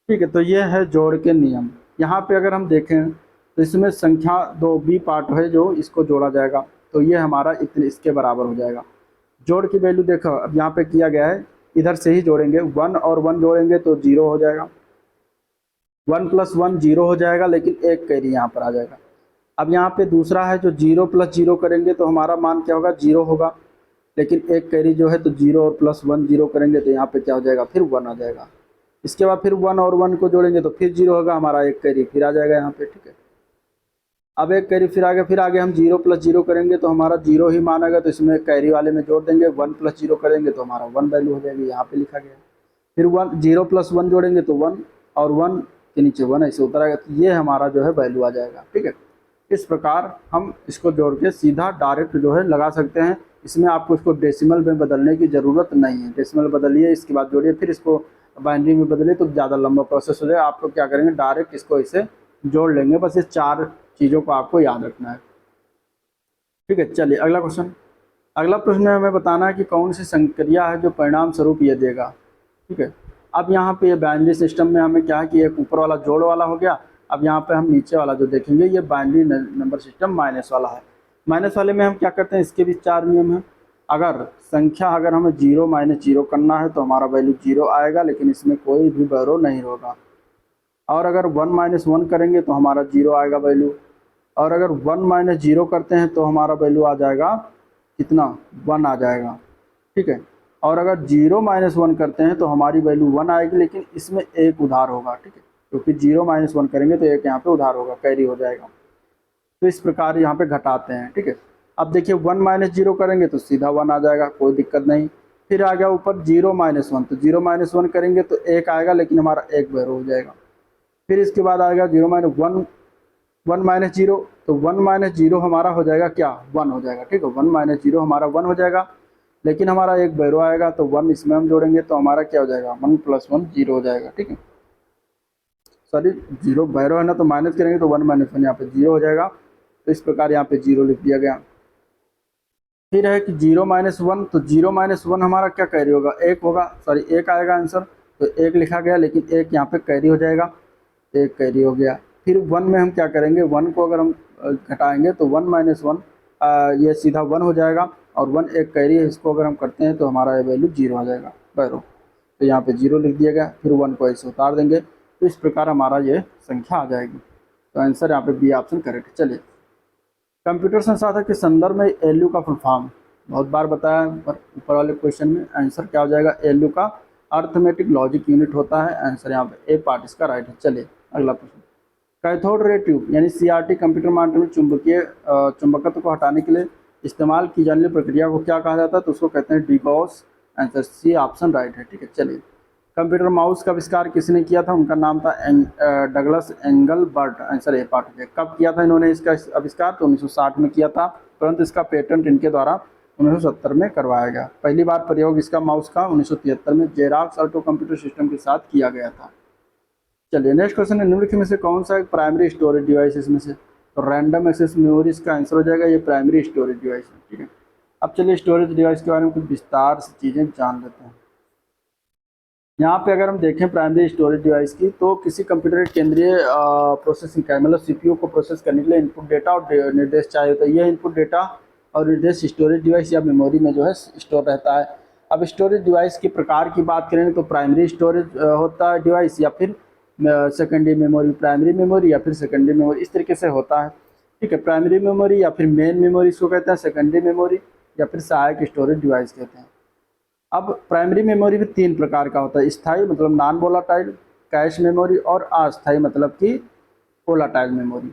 ठीक है। तो ये है जोड़ के नियम। यहाँ पे अगर हम देखें तो इसमें संख्या 2 बी पार्ट है जो इसको जोड़ा जाएगा, तो ये हमारा इतने इसके बराबर हो जाएगा। जोड़ की वैल्यू देखो अब यहाँ पे किया गया है, इधर से ही जोड़ेंगे, 1 और 1 जोड़ेंगे तो 0 हो जाएगा, 1 प्लस 1 0 हो जाएगा, लेकिन एक कैरी यहाँ पर आ जाएगा। अब यहाँ पे दूसरा है जो 0 प्लस 0 करेंगे तो हमारा मान क्या होगा, 0 होगा, लेकिन एक कैरी जो है तो 0 और प्लस 1 0 करेंगे तो यहाँ पे क्या हो जाएगा, फिर 1 आ जाएगा। इसके बाद फिर 1 और 1 को जोड़ेंगे तो फिर 0 होगा, हमारा एक कैरी फिर आ जाएगा यहाँ पे, ठीक है। अब एक कैरी फिर आगे हम 0 प्लस 0 करेंगे तो हमारा 0 ही मान आएगा, तो इसमें कैरी वाले में जोड़ देंगे, 1 प्लस 0 करेंगे तो हमारा 1 वैल्यू हो जाएगी, यहाँ पे लिखा गया। फिर 0 प्लस 1 जोड़ेंगे तो 1 और 1 के नीचे 1 ऐसे उतर आएगा, तो ये हमारा जो है वैल्यू आ जाएगा, ठीक है। इस प्रकार हम इसको जोड़ के सीधा डायरेक्ट जो है लगा सकते हैं। इसमें आपको इसको डेसिमल में बदलने की ज़रूरत नहीं है, डेसिमल बदलिए इसके बाद जोड़िए, फिर इसको बाइनरी में बदलिए तो ज़्यादा लंबा प्रोसेस हो जाएगा। आपको क्या करेंगे, डायरेक्ट इसको इसे जोड़ लेंगे, बस ये 4 चीज़ों को आपको याद रखना है, ठीक है। चलिए अगला क्वेश्चन। अगला प्रश्न में हमें बताना है कि कौन सी संक्रिया है जो परिणाम स्वरूप ये देगा, ठीक है। अब यहाँ पे ये बाइनरी सिस्टम में हमें क्या है कि एक ऊपर वाला जोड़ वाला हो गया। अब यहाँ पे हम नीचे वाला जो देखेंगे ये बाइनरी नंबर सिस्टम माइनस वाला है। माइनस वाले में हम क्या करते हैं, इसके भी 4 नियम हैं। अगर हमें 0 माइनस 0 करना है तो हमारा वैल्यू 0 आएगा, लेकिन इसमें कोई भी बैरो नहीं होगा। और अगर 1 माइनस 1 करेंगे तो हमारा 0 आएगा वैल्यू। और अगर 1 माइनस 0 करते हैं तो हमारा वैल्यू आ जाएगा कितना, 1 आ जाएगा, ठीक है। और अगर 0 माइनस 1 करते हैं तो हमारी वैल्यू 1 आएगी, लेकिन इसमें एक उधार होगा, ठीक है, क्योंकि 0 माइनस 1 करेंगे तो एक यहाँ पे उधार होगा, कैरी हो जाएगा। तो इस प्रकार यहाँ पे घटाते हैं, ठीक है। अब देखिए 1 माइनस 0 करेंगे तो सीधा 1 आ जाएगा, कोई दिक्कत नहीं। फिर आ गया ऊपर 0 माइनस 1, तो 0 माइनस 1 करेंगे तो एक आएगा, लेकिन हमारा एक बैरो हो जाएगा। फिर इसके बाद आएगा 0 माइनस 1, 1 माइनस 0, तो 1 माइनस 0 हमारा हो जाएगा क्या, 1 हो जाएगा, ठीक है। 1 माइनस 0 हमारा 1 हो जाएगा, लेकिन हमारा एक बैरो आएगा तो 1 इसमें हम जोड़ेंगे तो हमारा क्या हो जाएगा, 1 प्लस 1 0 हो जाएगा, ठीक है। सॉरी 0 बैरो है ना, तो माइनस करेंगे तो 1 माइनस 1 यहाँ पे 0 हो जाएगा। तो इस प्रकार यहाँ पे 0 लिख दिया गया। फिर है कि 0 माइनस 1, तो 0 माइनस 1 हमारा क्या कैरी होगा, एक होगा, सॉरी एक आएगा आंसर, तो एक लिखा गया, लेकिन एक यहाँ पे कैरी हो जाएगा, एक कैरी हो गया। फिर 1 में हम क्या करेंगे, 1 को अगर हम घटाएंगे तो 1 माइनस 1 ये सीधा 1 हो जाएगा, और 1 एक कैरी है, इसको अगर हम करते हैं तो हमारा ये वैल्यू 0 आ जाएगा बैरो। तो यहाँ पे 0 लिख दिया गया, फिर 1 को ऐसे उतार देंगे, तो इस प्रकार हमारा ये संख्या आ जाएगी। तो आंसर यहाँ पे बी ऑप्शन करेक्ट है। चलिए कंप्यूटर संसाधन के संदर्भ में एलयू का फुल फॉर्म बहुत बार बताया ऊपर वाले क्वेश्चन में, आंसर क्या हो जाएगा, एलयू का अर्थमेटिक लॉजिक यूनिट होता है। आंसर यहाँ पे ए पार्ट इसका राइट है। चलिए अगला प्रश्न। कैथोड रे ट्यूब यानी सीआरटी कंप्यूटर मॉनिटर में चुंबकत्व को हटाने के लिए इस्तेमाल की जाने वाली प्रक्रिया को क्या कहा जाता है, तो उसको कहते हैं डिगॉस। आंसर सी ऑप्शन राइट है, ठीक है। चलिए कंप्यूटर माउस का आविष्कार किसने किया था, उनका नाम था Douglas Engelbart. Answer A part है। कब किया था इन्होंने इसका आविष्कार, तो 1960 में किया था, परंतु इसका पेटेंट इनके द्वारा 1970 में करवाया गया। पहली बार प्रयोग इसका माउस का 1973 में जेरॉक्स ऑटो कंप्यूटर सिस्टम के साथ किया गया था। चलिए नेक्स्ट क्वेश्चन है, निम्नलिखित में से कौन सा एक प्राइमरी स्टोरेज डिवाइस इसमें से, तो रैंडम एक्सेस मेमोरी इसका आंसर हो जाएगा, ये प्राइमरी स्टोरेज डिवाइस है, ठीक है। अब चलिए स्टोरेज डिवाइस के बारे में कुछ विस्तार से चीज़ें जान लेते हैं। यहाँ पे अगर हम देखें प्राइमरी स्टोरेज डिवाइस की, तो किसी कंप्यूटर के केंद्रीय प्रोसेसिंग का मतलब सीपीयू को प्रोसेस करने के लिए इनपुट डेटा और निर्देश चाहिए होता है। यह इनपुट डेटा और निर्देश स्टोरेज डिवाइस या मेमोरी में जो है स्टोर रहता है। अब स्टोरेज डिवाइस के प्रकार की बात करें तो प्राइमरी स्टोरेज होता है डिवाइस, या फिर सेकेंडरी मेमोरी, प्राइमरी मेमोरी या फिर सेकेंडरी मेमोरी, इस तरीके से होता है, ठीक है। प्राइमरी मेमोरी या फिर मेन मेमोरी इसको कहते हैं, सेकेंडरी मेमोरी या फिर सहायक स्टोरेज डिवाइस कहते हैं। अब प्राइमरी मेमोरी भी 3 प्रकार का होता है, स्थायी मतलब नॉन वोलाटाइल, कैश मेमोरी और अस्थायी मतलब कि वोलाटाइल मेमोरी।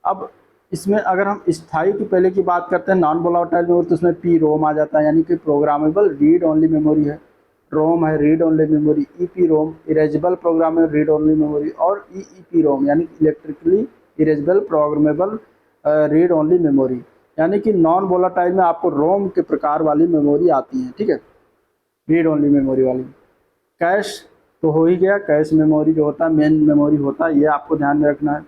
अब इसमें अगर हम स्थायी की पहले की बात करते हैं, नॉन वोलाटाइल मेमोरी, तो उसमें पी रोम आ जाता है, यानी कि प्रोग्रामेबल रीड ओनली मेमोरी है। रोम है read only memory. E P ROM erasable programmable read only memory. और ई ई पी रोम यानी electrically erasable programmable read only memory, यानी कि नॉन वोलाटाइल में आपको रोम के प्रकार वाली मेमोरी आती है, ठीक है, रीड ओनली मेमोरी वाली। कैश तो हो ही गया, कैश मेमोरी जो होता है मेन मेमोरी होता है, ये आपको ध्यान में रखना है।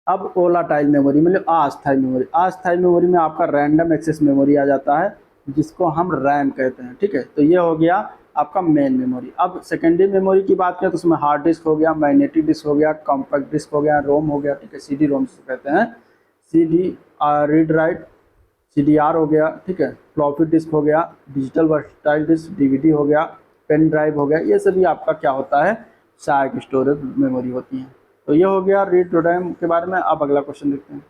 अब वोलाटाइल मेमोरी मतलब अस्थायी मेमोरी। अस्थायी मेमोरी में आपका रैंडम एक्सेस मेमोरी आ जाता है, जिसको हम रैम कहते हैं, ठीक है। तो ये हो गया आपका मेन मेमोरी। अब सेकेंडरी मेमोरी की बात करें तो उसमें हार्ड डिस्क हो गया, मैग्नेटिक डिस्क हो गया, कॉम्पैक्ट डिस्क हो गया, रोम हो गया, ठीक है, सी डी रोम जिसे कहते हैं, C D read write, C D R हो गया, ठीक है, फ्लॉपी डिस्क हो गया, digital versatile disk, D V D हो गया, पेन ड्राइव हो गया। ये सभी आपका क्या होता है, सहायक स्टोरेज मेमोरी होती है। तो ये हो गया रीड रैम के बारे में। अब अगला क्वेश्चन देखते हैं।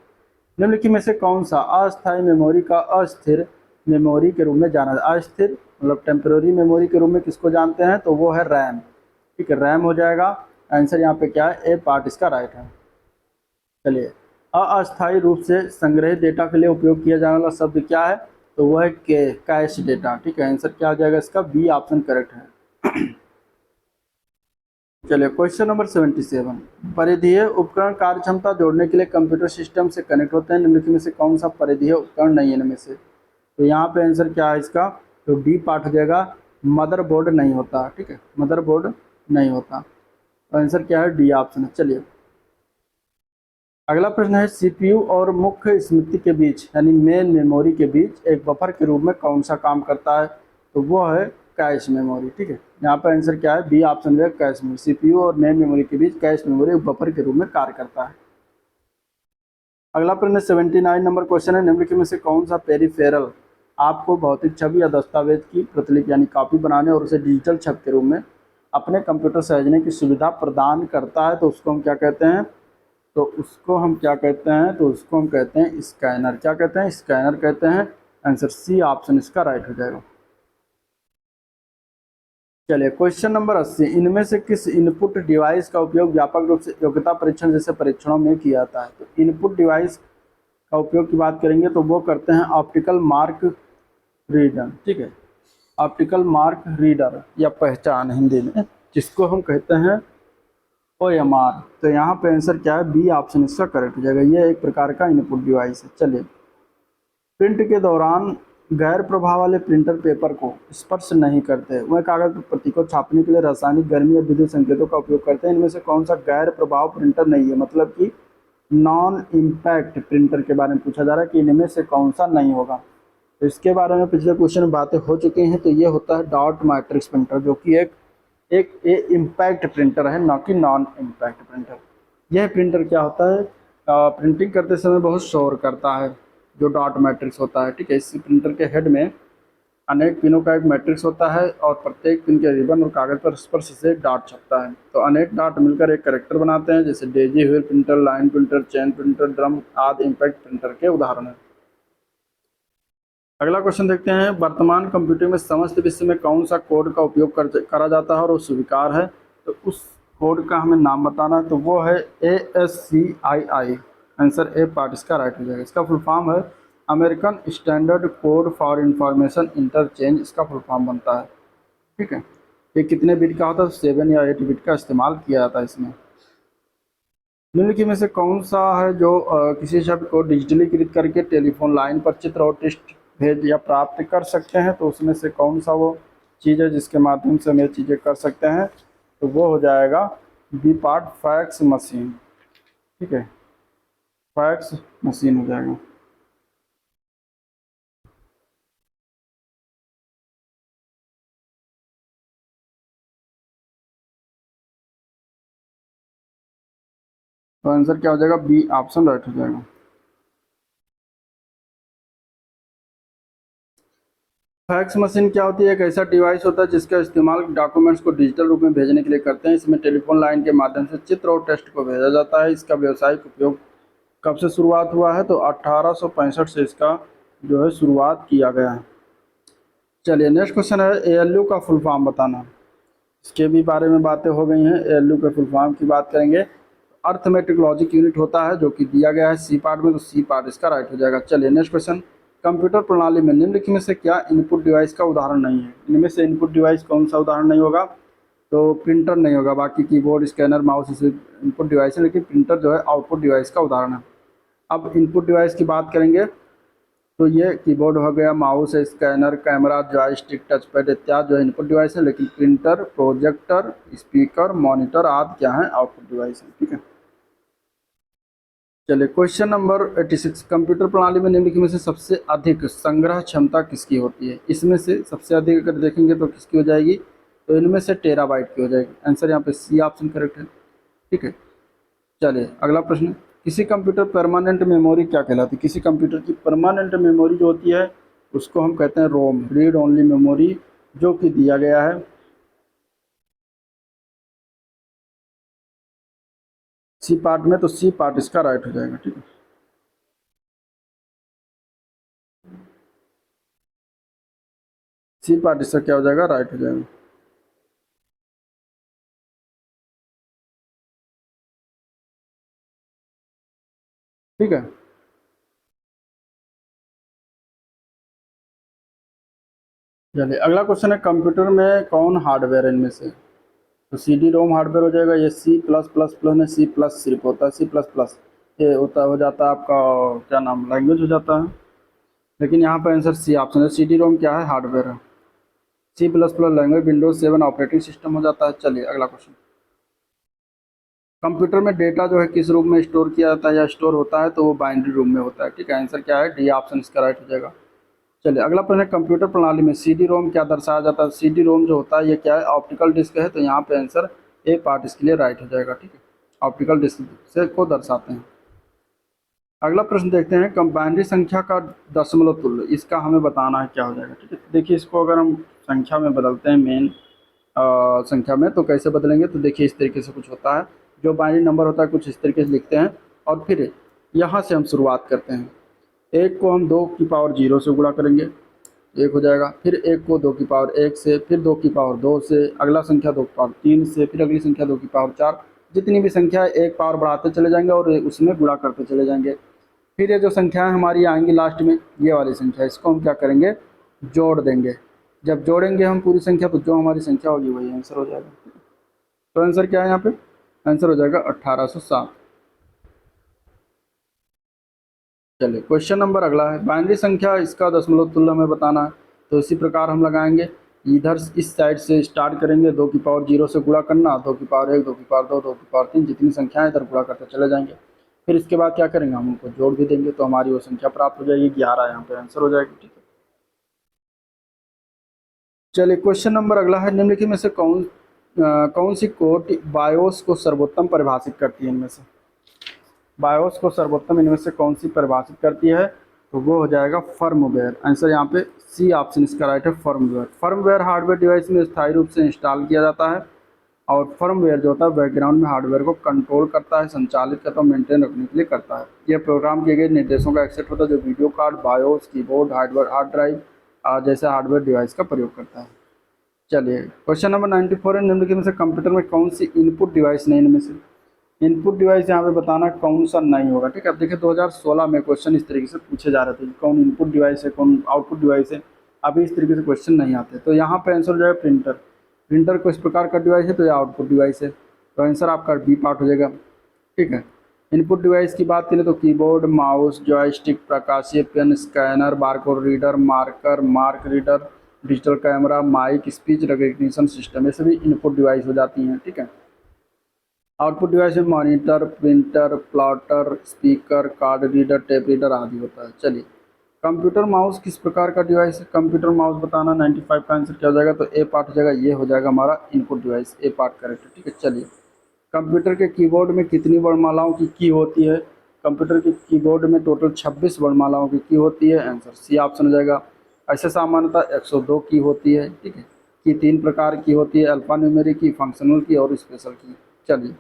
निम्नलिखित में से कौन सा अस्थायी मेमोरी का अस्थिर मेमोरी के रूप में जाना जाता है? अस्थिर मतलब टेम्पररी मेमोरी के रूप में किसको जानते हैं, तो वो है रैम, ठीक है, रैम हो जाएगा। आंसर यहाँ पे क्या है, ए पार्ट इसका राइट है। चलिए, अस्थायी रूप से संग्रहित डेटा के लिए उपयोग किया जाने वाला शब्द क्या है, तो वो है कैश डेटा, ठीक है। आंसर क्या हो जाएगा इसका, बी ऑप्शन करेक्ट है। चलिए, क्वेश्चन नंबर 77। परिधीय उपकरण कार्यक्षमता जोड़ने के लिए कंप्यूटर सिस्टम से कनेक्ट होते हैं, निम्नलिखित में से कौन सा परिधीय उपकरण नहीं है इनमें से? तो यहाँ पे आंसर क्या है इसका, तो डी पार्ट हो जाएगा, मदरबोर्ड नहीं होता, ठीक है, मदरबोर्ड नहीं होता। तो आंसर क्या है, डी ऑप्शन है। चलिए, अगला प्रश्न है, सीपीयू और मुख्य स्मृति के बीच यानी मेन मेमोरी के बीच एक बफर के रूप में कौन सा काम करता है? तो वो है कैश मेमोरी, ठीक है। यहाँ पर आंसर क्या है, बी ऑप्शन है, कैश मेमोरी। सीपीयू और मेन मेमोरी के बीच कैश मेमोरी एक बफर के रूप में कार्य करता है। अगला प्रश्न 79 नंबर क्वेश्चन है, निम्नलिखित में से कौन सा पेरिफेरल आपको भौतिक छवि या दस्तावेज की प्रतिलिपि यानी कॉपी बनाने और उसे डिजिटल छवि के रूप में अपने कंप्यूटर सहेजने की सुविधा प्रदान करता है? तो उसको हम क्या कहते हैं, तो उसको हम क्या कहते हैं, तो उसको हम कहते हैं स्कैनर। क्या कहते हैं, स्कैनर कहते हैं। आंसर सी ऑप्शन इसका राइट हो जाएगा। चलिए, क्वेश्चन नंबर 80। इनमें से किस इनपुट डिवाइस का उपयोग व्यापक रूप से योग्यता परीक्षण जैसे परीक्षणों में किया जाता है? तो इनपुट डिवाइस का उपयोग की बात करेंगे तो वो करते हैं ऑप्टिकल मार्क रीडर, ठीक है, ऑप्टिकल मार्क रीडर या पहचान हिंदी में, जिसको हम कहते हैं OMR। तो यहाँ पे आंसर क्या है, बी ऑप्शन इसका करेक्ट हो जाएगा। ये एक प्रकार का इनपुट डिवाइस है। चलिए, प्रिंट के दौरान गैर प्रभाव वाले प्रिंटर पेपर को स्पर्श नहीं करते, वह कागज पर प्रति को छापने के लिए रासायनिक गर्मी या विद्युत संकेतों का उपयोग करते हैं। इनमें से कौन सा गैर प्रभाव प्रिंटर नहीं है, मतलब कि नॉन इम्पैक्ट प्रिंटर के बारे में पूछा जा रहा है कि इनमें से कौन सा नहीं होगा। तो इसके बारे में पिछले क्वेश्चन में बातें हो चुकी हैं। तो ये होता है डॉट मैट्रिक्स प्रिंटर, जो कि एक इम्पैक्ट प्रिंटर है, ना कि नॉन इम्पैक्ट प्रिंटर। यह प्रिंटर क्या होता है, प्रिंटिंग करते समय बहुत शोर करता है, जो डॉट मैट्रिक्स होता है, ठीक है। इस प्रिंटर के हेड में अनेक पिनों का एक मैट्रिक्स होता है और प्रत्येक पिन के रिबन और कागज पर स्पर्श से डॉट छपता है। तो अनेक डॉट मिलकर एक कैरेक्टर बनाते हैं, जैसे Daisy wheel printer, line printer, chain printer, drum आदि इम्पैक्ट प्रिंटर के उदाहरण हैं। अगला क्वेश्चन देखते हैं, वर्तमान कंप्यूटर में समस्त विश्व में कौन सा कोड का उपयोग करा जाता है और वो स्वीकार है? तो उस कोड का हमें नाम बताना है। तो वो है ASCII। आंसर ए पार्ट इसका राइट हो जाएगा। इसका फुल फॉर्म है American standard code for information interchange, इसका फुल फॉर्म बनता है, ठीक है। ये कितने बिट का होता है, 7 या 8 बिट का इस्तेमाल किया जाता है इसमें। निम्नलिखित में से कौन सा है जो किसी शब्द को डिजिटलीकृत करके टेलीफोन लाइन पर चित्र और टेक्स्ट भेज या प्राप्त कर सकते हैं? तो उसमें से कौन सा वो चीज़ है जिसके माध्यम से हम ये चीज़ें कर सकते हैं? तो वो हो जाएगा बी पार्ट, फैक्स मशीन, ठीक है, फैक्स मशीन हो जाएगा। तो आंसर क्या हो जाएगा, बी ऑप्शन राइट हो जाएगा। फैक्स मशीन क्या होती है, एक ऐसा डिवाइस होता है जिसका इस्तेमाल डॉक्यूमेंट्स को डिजिटल रूप में भेजने के लिए करते हैं। इसमें टेलीफोन लाइन के माध्यम से चित्र और टेक्स्ट को भेजा जाता है। इसका व्यावसायिक उपयोग कब से शुरुआत हुआ है? तो 1865 से इसका जो है शुरुआत किया गया है। चलिए, नेक्स्ट क्वेश्चन है, ALU का फुल फॉर्म बताना। इसके भी बारे में बातें हो गई हैं। ALU के फुल फॉर्म की बात करेंगे, अर्थमेटिक लॉजिक यूनिट होता है जो कि दिया गया है सी पार्ट में, तो सी पार्ट इसका राइट हो जाएगा। चलिए नेक्स्ट क्वेश्चन, कंप्यूटर प्रणाली में निम्नलिखित में से क्या इनपुट डिवाइस का उदाहरण नहीं है? इनमें से इनपुट डिवाइस कौन सा उदाहरण नहीं होगा? तो प्रिंटर नहीं होगा, बाकी कीबोर्ड, स्कैनर, माउस इसे इनपुट डिवाइस है, लेकिन प्रिंटर जो है आउटपुट डिवाइस का उदाहरण है। अब इनपुट डिवाइस की बात करेंगे तो ये कीबोर्ड हो गया, माउस है, scanner, camera, joystick, touch pad इत्यादि जो है इनपुट डिवाइस है, लेकिन प्रिंटर, प्रोजेक्टर, स्पीकर, मॉनिटर आदि क्या है? आउटपुट डिवाइस है। ठीक है, चलिए क्वेश्चन नंबर 86, कंप्यूटर प्रणाली में निम्नलिखित में से सबसे अधिक संग्रह क्षमता किसकी होती है? इसमें से सबसे अधिक अगर देखेंगे तो किसकी हो जाएगी? तो इनमें से टेराबाइट की हो जाएगी। आंसर यहाँ पे सी ऑप्शन करेक्ट है। ठीक है, चलिए अगला प्रश्न, किसी कंप्यूटर परमानेंट मेमोरी क्या कहलाती है? किसी कंप्यूटर की परमानेंट मेमोरी जो होती है उसको हम कहते हैं रोम, रीड ओनली मेमोरी, जो कि दिया गया है सी पार्ट में, तो सी पार्ट इसका राइट हो जाएगा। ठीक है, सी पार्ट इसका क्या हो जाएगा? राइट हो जाएगा। ठीक है, चलिए अगला क्वेश्चन है, कंप्यूटर में कौन हार्डवेयर है इनमें से? तो सी डी रोम हार्डवेयर हो जाएगा। ये सी प्लस प्लस प्लस में सी प्लस सिर्फ होता है, सी प्लस प्लस ये होता हो जाता है आपका क्या नाम, लैंग्वेज हो जाता है, लेकिन यहाँ पर आंसर सी ऑप्शन है। सी डी रोम क्या है? हार्डवेयर है। C plus plus language Windows 7 operating system हो जाता है। चलिए अगला क्वेश्चन, कंप्यूटर में डेटा जो है किस रूप में स्टोर किया जाता है या स्टोर होता है? तो वो बाइनरी रूप में होता है। ठीक है, आंसर क्या है? डी ऑप्शन इसका राइट हो जाएगा। चलिए अगला प्रश्न है, कंप्यूटर प्रणाली में सी डी रोम क्या दर्शाया जाता है? सी डी रोम जो होता है ये क्या है? ऑप्टिकल डिस्क है, तो यहाँ पे आंसर ए पार्ट इसके लिए राइट हो जाएगा। ठीक है, ऑप्टिकल डिस्क से को दर्शाते हैं। अगला प्रश्न देखते हैं, कंबाइनरी संख्या का दशमलव तुल्य, इसका हमें बताना है, क्या हो जाएगा? ठीक है, देखिए इसको अगर हम संख्या में बदलते हैं मेन संख्या में, तो कैसे बदलेंगे? तो देखिए इस तरीके से कुछ होता है, जो बाइनरी नंबर होता है कुछ इस तरीके से लिखते हैं, और फिर यहाँ से हम शुरुआत करते हैं। एक को हम 2 की पावर 0 से गुणा करेंगे, एक हो जाएगा। फिर एक को 2 की पावर 1 से, फिर 2 की पावर 2 से, अगला संख्या 2 की पावर 3 से, फिर अगली संख्या 2 की पावर 4, जितनी भी संख्या है एक पावर बढ़ाते चले जाएंगे और उसमें गुणा करते चले जाएंगे। फिर ये जो संख्याएं हमारी आएंगी लास्ट में, ये वाली संख्या, इसको हम क्या करेंगे? जोड़ देंगे। जब जोड़ेंगे हम पूरी संख्या, तो जो हमारी संख्या होगी वही आंसर हो जाएगा। तो आंसर क्या है यहाँ पे? आंसर हो जाएगा 1807। चलिए क्वेश्चन नंबर अगला है, बाइनरी संख्या इसका दशमलव तुल्य हमें बताना है। तो इसी प्रकार हम लगाएंगे, इधर इस साइड से स्टार्ट करेंगे, 2 की पावर 0 से गुणा करना, 2 की पावर 1, 2 की पावर 2, 2 की पावर 3, जितनी संख्याएं इधर गुणा करते चले जाएंगे। फिर इसके बाद क्या करेंगे? हम उनको जोड़ भी देंगे, तो हमारी वो संख्या प्राप्त हो जाएगी 11, यहाँ पे आंसर हो जाएगी। ठीक है, चलिए क्वेश्चन नंबर अगला है, निम्नलिखित में से कौन सी कोड बायोस को सर्वोत्तम परिभाषित करती है? इनमें से बायोस को सर्वोत्तम इनमें से कौन सी परिभाषित करती है? तो वो हो जाएगा फर्मवेयर। आंसर यहाँ पे सी ऑप्शन इसका राइट है, फर्मवेयर। फर्मवेयर हार्डवेयर डिवाइस में स्थायी रूप से इंस्टॉल किया जाता है, और फर्मवेयर जो होता है बैकग्राउंड में हार्डवेयर को कंट्रोल करता है, संचालित करता है, मेंटेन रखने के लिए करता है। यह प्रोग्राम किए गए निर्देशों का एक सेट होता है जो video card, BIOS, keyboard, hard drive जैसे हार्डवेयर डिवाइस का प्रयोग करता है। चलिए क्वेश्चन नंबर 94 है, निम्नलिखित में से कंप्यूटर में कौन सी इनपुट डिवाइस नहीं? इनमें से इनपुट डिवाइस यहाँ पे बताना कौन सा नहीं होगा। ठीक है, अब देखिए 2016 में क्वेश्चन इस तरीके से पूछे जा रहे थे, कौन इनपुट डिवाइस है, कौन आउटपुट डिवाइस है। अभी इस तरीके से क्वेश्चन नहीं आते, तो यहाँ पे आंसर हो जाएगा प्रिंटर। प्रिंटर को इस प्रकार का डिवाइस है, तो ये आउटपुट डिवाइस है, तो आंसर आपका बी पार्ट हो जाएगा। ठीक है, इनपुट डिवाइस की बात करें तो कीबोर्ड, माउस, जॉयस्टिक, प्रकाशीय pen, scanner, barcode reader, marker, mark reader, digital camera, mic, speech recognition system, ये सभी इनपुट डिवाइस हो जाती हैं। ठीक है, आउटपुट डिवाइस में monitor, printer, plotter, speaker, card reader, tape reader आदि होता है। चलिए कंप्यूटर माउस किस प्रकार का डिवाइस है? कंप्यूटर माउस बताना, 95 का आंसर क्या हो जाएगा? तो ए पार्ट हो जाएगा, ये हो जाएगा हमारा इनपुट डिवाइस, ए पार्ट करेक्ट है। ठीक है, चलिए कंप्यूटर के कीबोर्ड में कितनी वर्णमालाओं की की होती है? कंप्यूटर के कीबोर्ड में टोटल 26 वर्णमालाओं की होती है, आंसर सी ऑप्शन हो जाएगा। ऐसे सामान्यतः 102 की होती है। ठीक है, की 3 प्रकार की होती है, अल्फा न्यूमेरिक की, फंक्शनल की और स्पेशल की। चलिए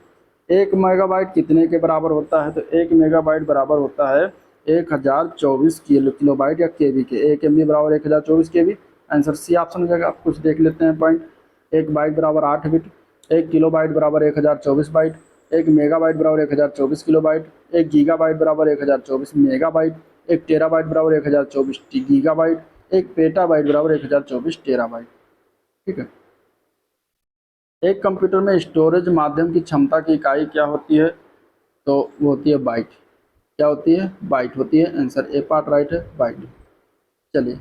1 मेगाबाइट कितने के बराबर होता है? तो 1 मेगाबाइट बराबर होता है 1024 किलोबाइट या केबी के। 1 MB बराबर 1024 केबी, आंसर सी ऑप्शन हो जाएगा। आप कुछ देख लेते हैं पॉइंट। 1 बाइट बराबर 8 बिट, 1 किलोबाइट बराबर 1024 बाइट, एक मेगाबाइट बराबर 1024 किलोबाइट, एक गीगाबाइट बराबर 1024 मेगाबाइट, एक टेराबाइट बराबर 1024 गीगाबाइट, एक पेटाबाइट बराबर 1024 टेराबाइट। ठीक है। एक कंप्यूटर में स्टोरेज माध्यम की क्षमता की इकाई क्या होती है? तो वो होती है बाइट। क्या होती है? बाइट होती है। आंसर ए पार्ट राइट है, बाइट। चलिए,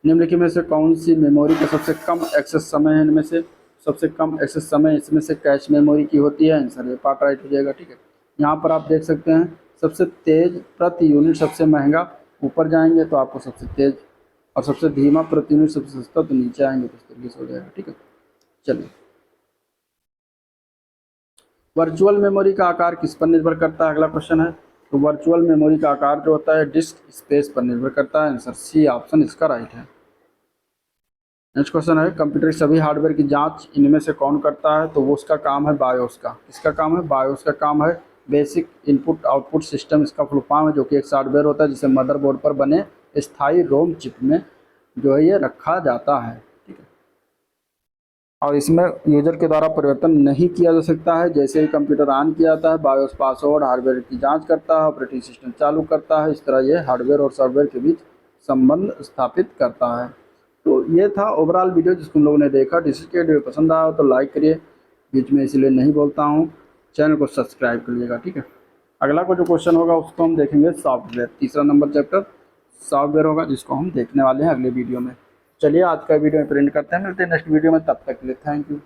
निम्नलिखित में से कौन सी मेमोरी का सबसे कम एक्सेस समय है? इनमें से सबसे कम एक्सेस समय इसमें से कैश मेमोरी की होती है। आंसर ए पार्ट राइट हो जाएगा। ठीक है। यहाँ पर आप देख सकते हैं सबसे तेज प्रति यूनिट सबसे महंगा, ऊपर जाएंगे तो आपको सबसे तेज, और सबसे धीमा प्रति यूनिट सबसे सस्ता, तो नीचे आएंगे तो इस तरीके से हो जाएगा। ठीक है। चलिए, वर्चुअल मेमोरी का आकार किस पर निर्भर करता है? अगला क्वेश्चन है। तो वर्चुअल मेमोरी का आकार जो होता है डिस्क स्पेस पर निर्भर करता है। आंसर सी ऑप्शन इसका राइट है। नेक्स्ट क्वेश्चन है, कंप्यूटर के सभी हार्डवेयर की जांच इनमें से कौन करता है? तो वो उसका काम है बायोस का। किसका काम है? बायोस का काम है। बेसिक इनपुट आउटपुट सिस्टम इसका फुल फॉर्म है, जो कि एक सॉफ्टवेयर होता है जिसे मदरबोर्ड पर बने स्थायी रोम चिप में जो है ये रखा जाता है। ठीक है। और इसमें यूजर के द्वारा परिवर्तन नहीं किया जा सकता है। जैसे ही कंप्यूटर ऑन किया जाता है, बायोस पासवर्ड हार्डवेयर की जांच करता है, ऑपरेटिंग सिस्टम चालू करता है। इस तरह ये हार्डवेयर और सॉफ्टवेयर के बीच संबंध स्थापित करता है। तो ये था ओवरऑल वीडियो जिसको हम लोगों ने देखा। जिसके वीडियो पसंद आया हो तो लाइक करिए, बीच में इसलिए नहीं बोलता हूँ, चैनल को सब्सक्राइब कर लीजिएगा। ठीक है। अगला को जो क्वेश्चन होगा उसको हम देखेंगे सॉफ्टवेयर, तीसरा नंबर चैप्टर सॉफ्टवेयर होगा जिसको हम देखने वाले हैं अगले वीडियो में। चलिए, आज का वीडियो में प्रिंट करते हैं, मिलते हैं नेक्स्ट वीडियो में, तब तक के लिए थैंक यू।